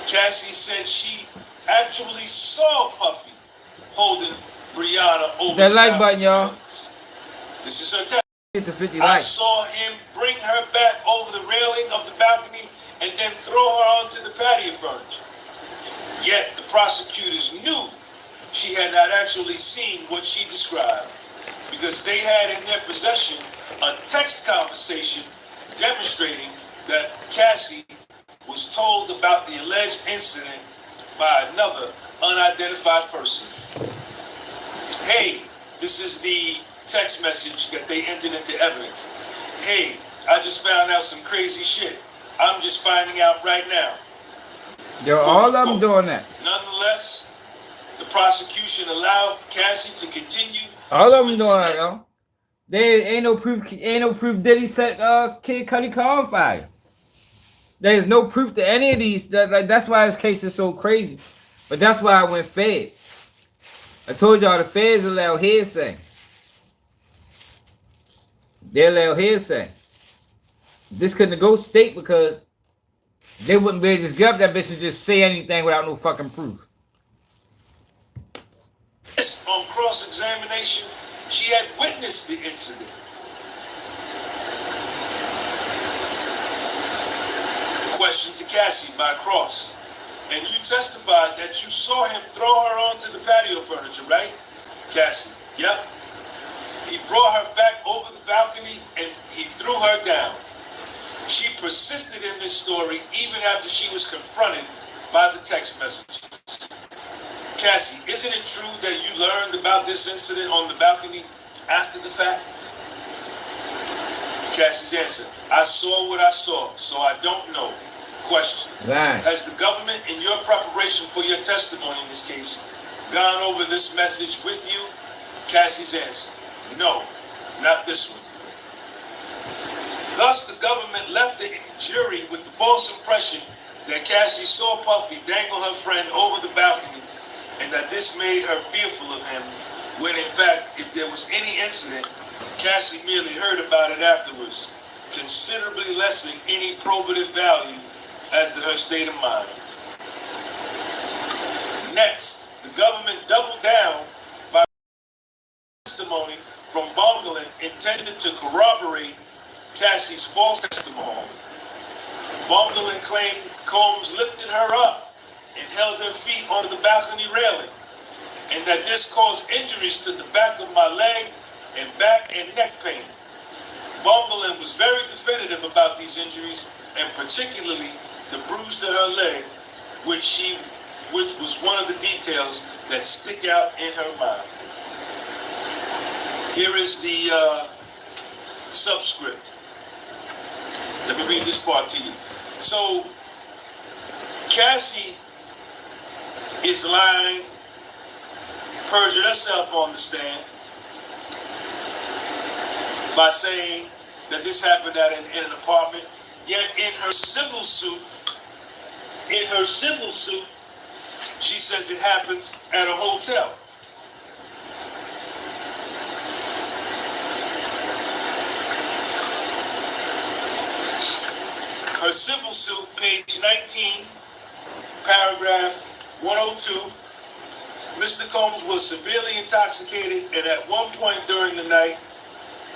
Cassie said she actually saw Puffy holding Brianna over that like button, y'all. This is her testimony. I saw him bring her back over the railing of the balcony and then throw her onto the patio furniture. Yet the prosecutors knew she had not actually seen what she described because they had in their possession a text conversation demonstrating that Cassie was told about the alleged incident by another unidentified person. Hey, this is the text message that they entered into evidence. Hey, I just found out some crazy shit. I'm just finding out right now. Yo, all of them doing that. Nonetheless, the prosecution allowed Cassie to continue. All of them doing that, yo. There ain't no proof. Ain't no proof Diddy set Kid Cudi car on fire. There's no proof to any of these. That's why this case is so crazy. But that's why I went fed. I told y'all the feds allow hearsay. They allow hearsay. This couldn't go state because they wouldn't be able to just get up that bitch and just say anything without no fucking proof. On cross-examination, she had witnessed the incident. Question to Cassie by Cross. And you testified that you saw him throw her onto the patio furniture, right? Cassie, yep. He brought her back over the balcony and he threw her down. She persisted in this story even after she was confronted by the text messages. Cassie, isn't it true that you learned about this incident on the balcony after the fact? Cassie's answer, I saw what I saw, so I don't know. Question. Right. Has the government, in your preparation for your testimony in this case, gone over this message with you? Cassie's answer, no, not this one. Thus, the government left the jury with the false impression that Cassie saw Puffy dangle her friend over the balcony and that this made her fearful of him, when in fact, if there was any incident, Cassie merely heard about it afterwards, considerably lessening any probative value as to her state of mind. Next, the government doubled down by testimony from Bongolan intended to corroborate Cassie's false testimony. Bongolan claimed Combs lifted her up and held her feet on the balcony railing, and that this caused injuries to the back of my leg and back and neck pain. Bongolan was very definitive about these injuries, and particularly the bruise to her leg, which was one of the details that stick out in her mind. Here is the subscript. Let me read this part to you. So, Cassie is lying, perjured herself on the stand by saying that this happened in an apartment. Yet in her civil suit, she says it happens at a hotel. Her civil suit, page 19, paragraph 102. Mr. Combs was severely intoxicated and at one point during the night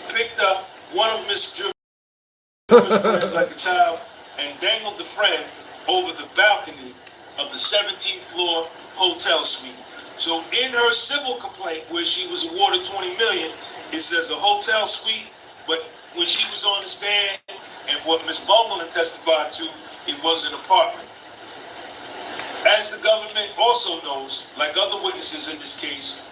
picked up one of Miss Jew's friends like a child and dangled the friend over the balcony of the 17th floor hotel suite. So in her civil complaint, where she was awarded $20 million, it says a hotel suite, but when she was on the stand and what Ms. Bongolan testified to, it was an apartment. As the government also knows, like other witnesses in this case,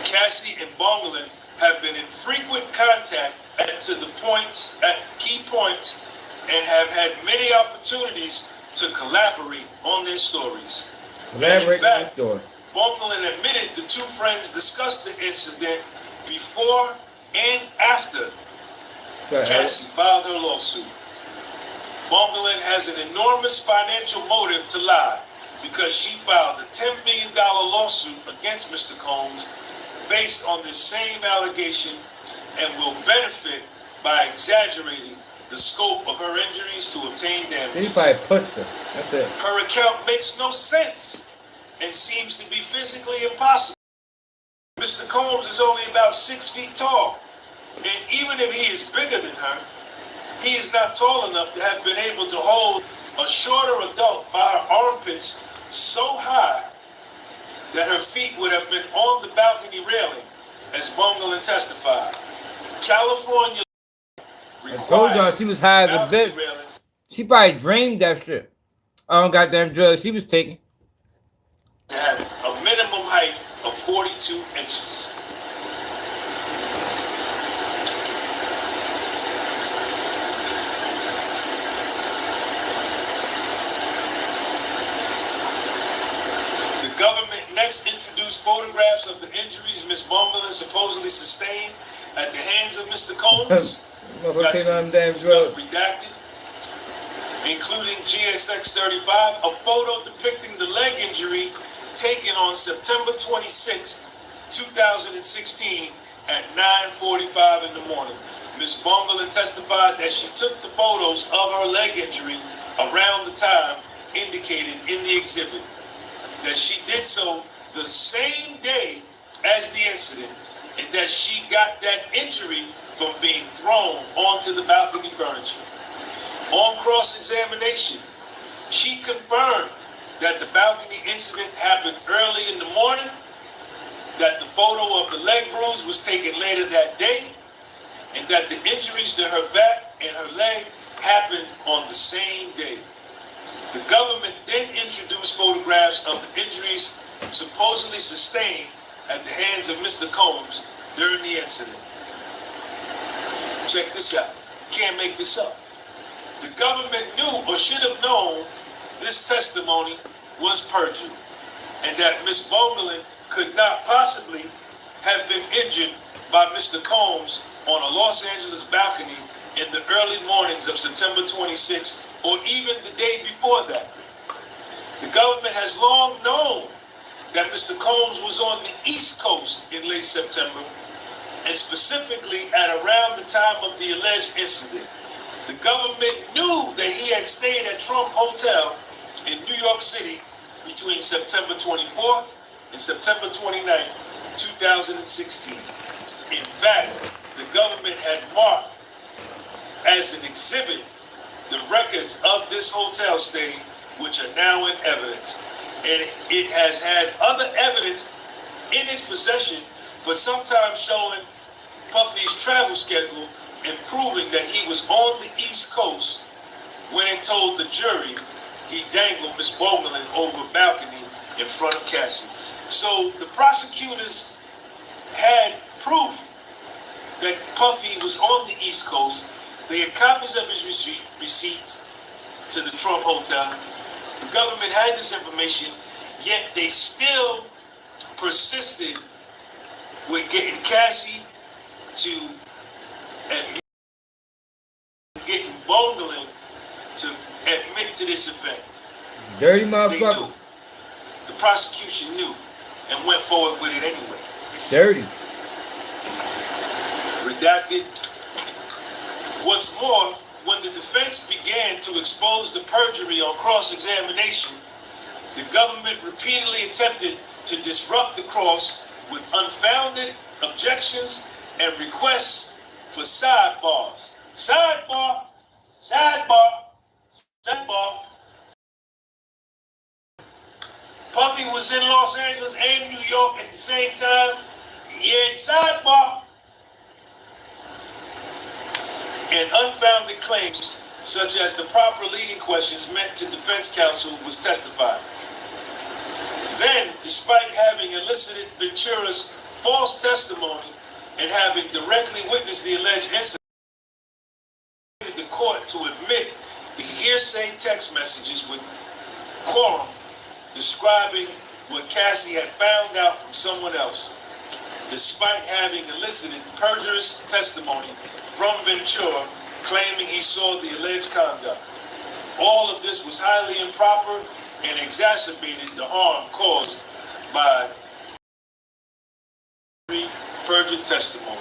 Cassie and Bongolan have been in frequent contact at key points and have had many opportunities to collaborate on their stories. And in fact, Bongolan admitted the two friends discussed the incident before and after Cassie filed her lawsuit. Bongolan has an enormous financial motive to lie because she filed a $10 billion lawsuit against Mr. Combs based on this same allegation and will benefit by exaggerating the scope of her injuries to obtain damages. He probably pushed her. That's it. Her account makes no sense and seems to be physically impossible. Mr. Combs is only about 6 feet tall, and even if he is bigger than her, he is not tall enough to have been able to hold a shorter adult by her armpits so high that her feet would have been on the balcony railing, as Bongolan testified. California I told y'all she was high as a bitch. She probably dreamed that shit. I don't goddamn drugs she was taking. To have a minimum height of 42 inches. The government next introduced photographs of the injuries Ms. Bongolan supposedly sustained at the hands of Mr. Combs. Got some stuff redacted, including GXX35, a photo depicting the leg injury taken on September 26, 2016 at 9:45 in the morning. Ms. Bongolan testified that she took the photos of her leg injury around the time indicated in the exhibit, that she did so the same day as the incident, and that she got that injury from being thrown onto the balcony furniture. On cross-examination, she confirmed that the balcony incident happened early in the morning, that the photo of the leg bruise was taken later that day, and that the injuries to her back and her leg happened on the same day. The government then introduced photographs of the injuries supposedly sustained at the hands of Mr. Combs during the incident. Check this out. Can't make this up. The government knew or should have known this testimony was perjury and that Ms. Bongolin could not possibly have been injured by Mr. Combs on a Los Angeles balcony in the early mornings of September 26th or even the day before that. The government has long known that Mr. Combs was on the East Coast in late September, and specifically at around the time of the alleged incident. The government knew that he had stayed at Trump Hotel in New York City between September 24th and September 29th, 2016. In fact, the government had marked as an exhibit the records of this hotel stay, which are now in evidence. And it has had other evidence in its possession for some time showing Puffy's travel schedule and proving that he was on the East Coast when it told the jury he dangled Miss Bongolin over a balcony in front of Cassie. So the prosecutors had proof that Puffy was on the East Coast. They had copies of his receipts to the Trump Hotel. The government had this information, yet they still persisted with getting Cassie to admit, getting Bongolin to admit to this event. Dirty motherfucker. They knew. The prosecution knew and went forward with it anyway. Dirty. Redacted. What's more, when the defense began to expose the perjury on cross-examination, the government repeatedly attempted to disrupt the cross with unfounded objections and requests for sidebars. Sidebar, sidebar, sidebar. Puffy was in Los Angeles and New York at the same time. Yeah, sidebar. And unfounded claims, such as the proper leading questions meant to defense counsel, was testified. Then, despite having elicited Ventura's false testimony and having directly witnessed the alleged incident, the court to admit the hearsay text messages with quorum describing what Cassie had found out from someone else, despite having elicited perjurious testimony from Ventura claiming he saw the alleged conduct. All of this was highly improper and exacerbated the harm caused by perjured testimony.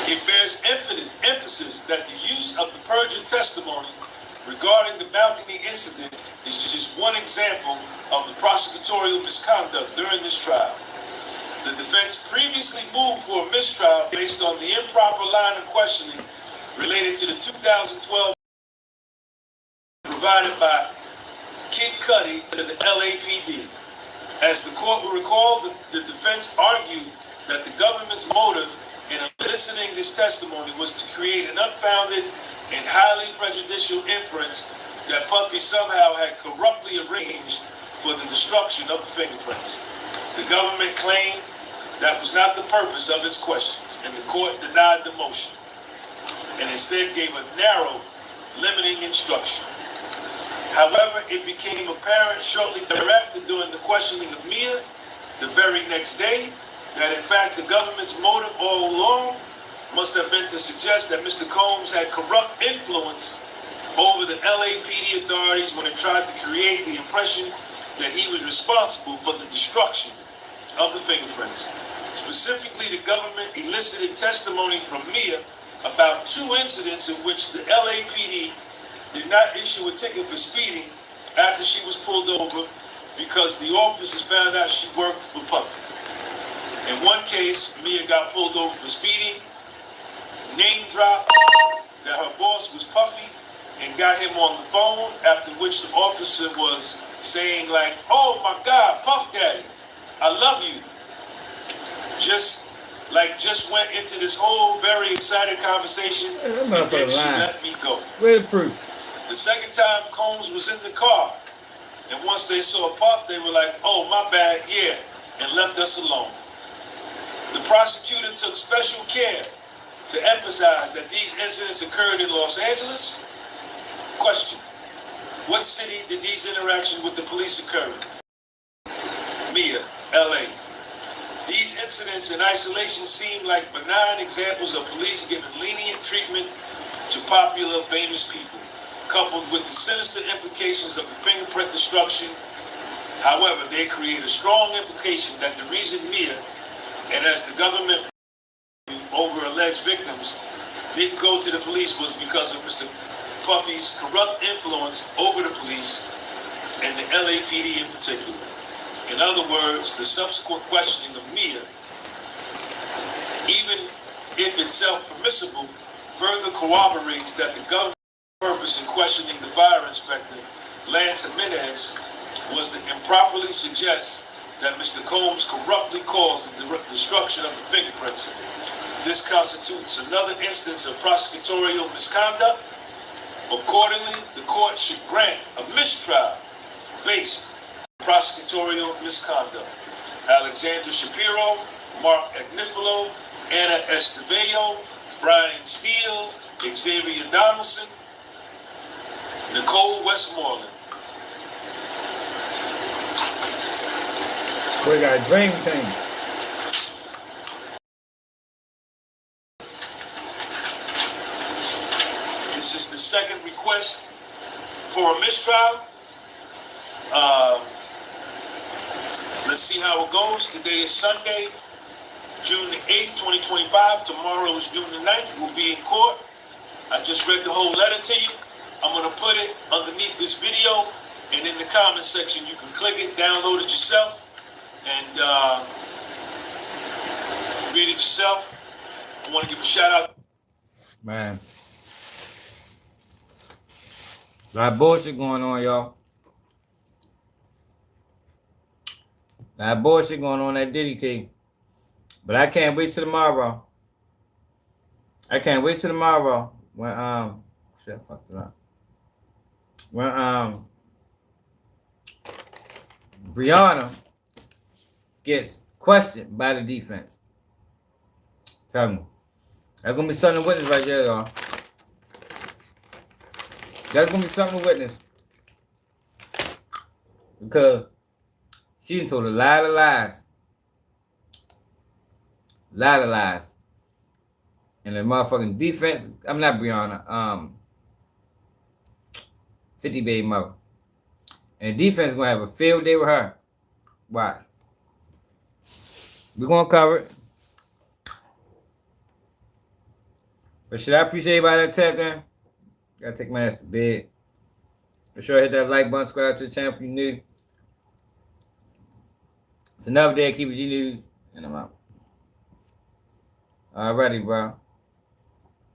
It bears emphasis that the use of the perjured testimony regarding the balcony incident is just one example of the prosecutorial misconduct during this trial. The defense previously moved for a mistrial based on the improper line of questioning related to the 2012 provided by Kid Cudi to the LAPD. As the court will recall, the defense argued that the government's motive in eliciting this testimony was to create an unfounded and highly prejudicial inference that Puffy somehow had corruptly arranged for the destruction of the fingerprints. The government claimed that was not the purpose of its questions, and the court denied the motion, and instead gave a narrow, limiting instruction. However, it became apparent shortly thereafter during the questioning of Mia, the very next day, that in fact the government's motive all along must have been to suggest that Mr. Combs had corrupt influence over the LAPD authorities when it tried to create the impression that he was responsible for the destruction of the fingerprints. Specifically, the government elicited testimony from Mia about 2 incidents in which the LAPD did not issue a ticket for speeding after she was pulled over because the officers found out she worked for Puffy. In one case, Mia got pulled over for speeding, name dropped that her boss was Puffy, and got him on the phone, after which the officer was saying like, "Oh my God, Puff Daddy, I love you." Just went into this whole very excited conversation, and then she let me go. Where the proof? The second time Combs was in the car, and once they saw Puff, they were like, "Oh, my bad, yeah," and left us alone. The prosecutor took special care to emphasize that these incidents occurred in Los Angeles? Question. What city did these interactions with the police occur in? Mia, LA. These incidents in isolation seem like benign examples of police giving lenient treatment to popular, famous people, coupled with the sinister implications of the fingerprint destruction. However, they create a strong implication that the reason Mia, and as the government over alleged victims, didn't go to the police was because of Mr. Puffy's corrupt influence over the police and the LAPD in particular. In other words, the subsequent questioning of Mia, even if itself permissible, further corroborates that the government's purpose in questioning the fire inspector, Lance Jimenez, was to improperly suggest that Mr. Combs corruptly caused the destruction of the fingerprints. This constitutes another instance of prosecutorial misconduct. Accordingly, the court should grant a mistrial based on prosecutorial misconduct. Alexandra Shapiro, Mark Agnifilo, Anna Estevello, Brian Steele, Xavier Donaldson, Nicole Westmoreland. We got a dream team. This is the second request for a mistrial. Let's see how it goes. Today is Sunday, June the 8th, 2025. Tomorrow is June the 9th. We'll be in court. I just read the whole letter to you. I'm going to put it underneath this video, and in the comment section, you can click it, download it yourself, and read it yourself. I want to give a shout out. Man. A lot of bullshit going on, y'all. A lot of bullshit going on that Diddy thing. But I can't wait till tomorrow. I can't wait till tomorrow when shit, I fucked it up. When Brianna gets questioned by the defense. Tell me. That's gonna be something to witness right there, y'all. That's gonna be something to witness. Because she done told a lot of lies. A lot of lies. And the motherfucking defense, I'm not Brianna, 50 baby mother. And the defense is gonna have a field day with her. Watch. We're gonna cover it. But should I appreciate everybody that tapped in? Gotta take my ass to bed. Make sure I hit that like button, subscribe to the channel if you're new. It's another day of Keep It G News, and I'm out. Alrighty, bro.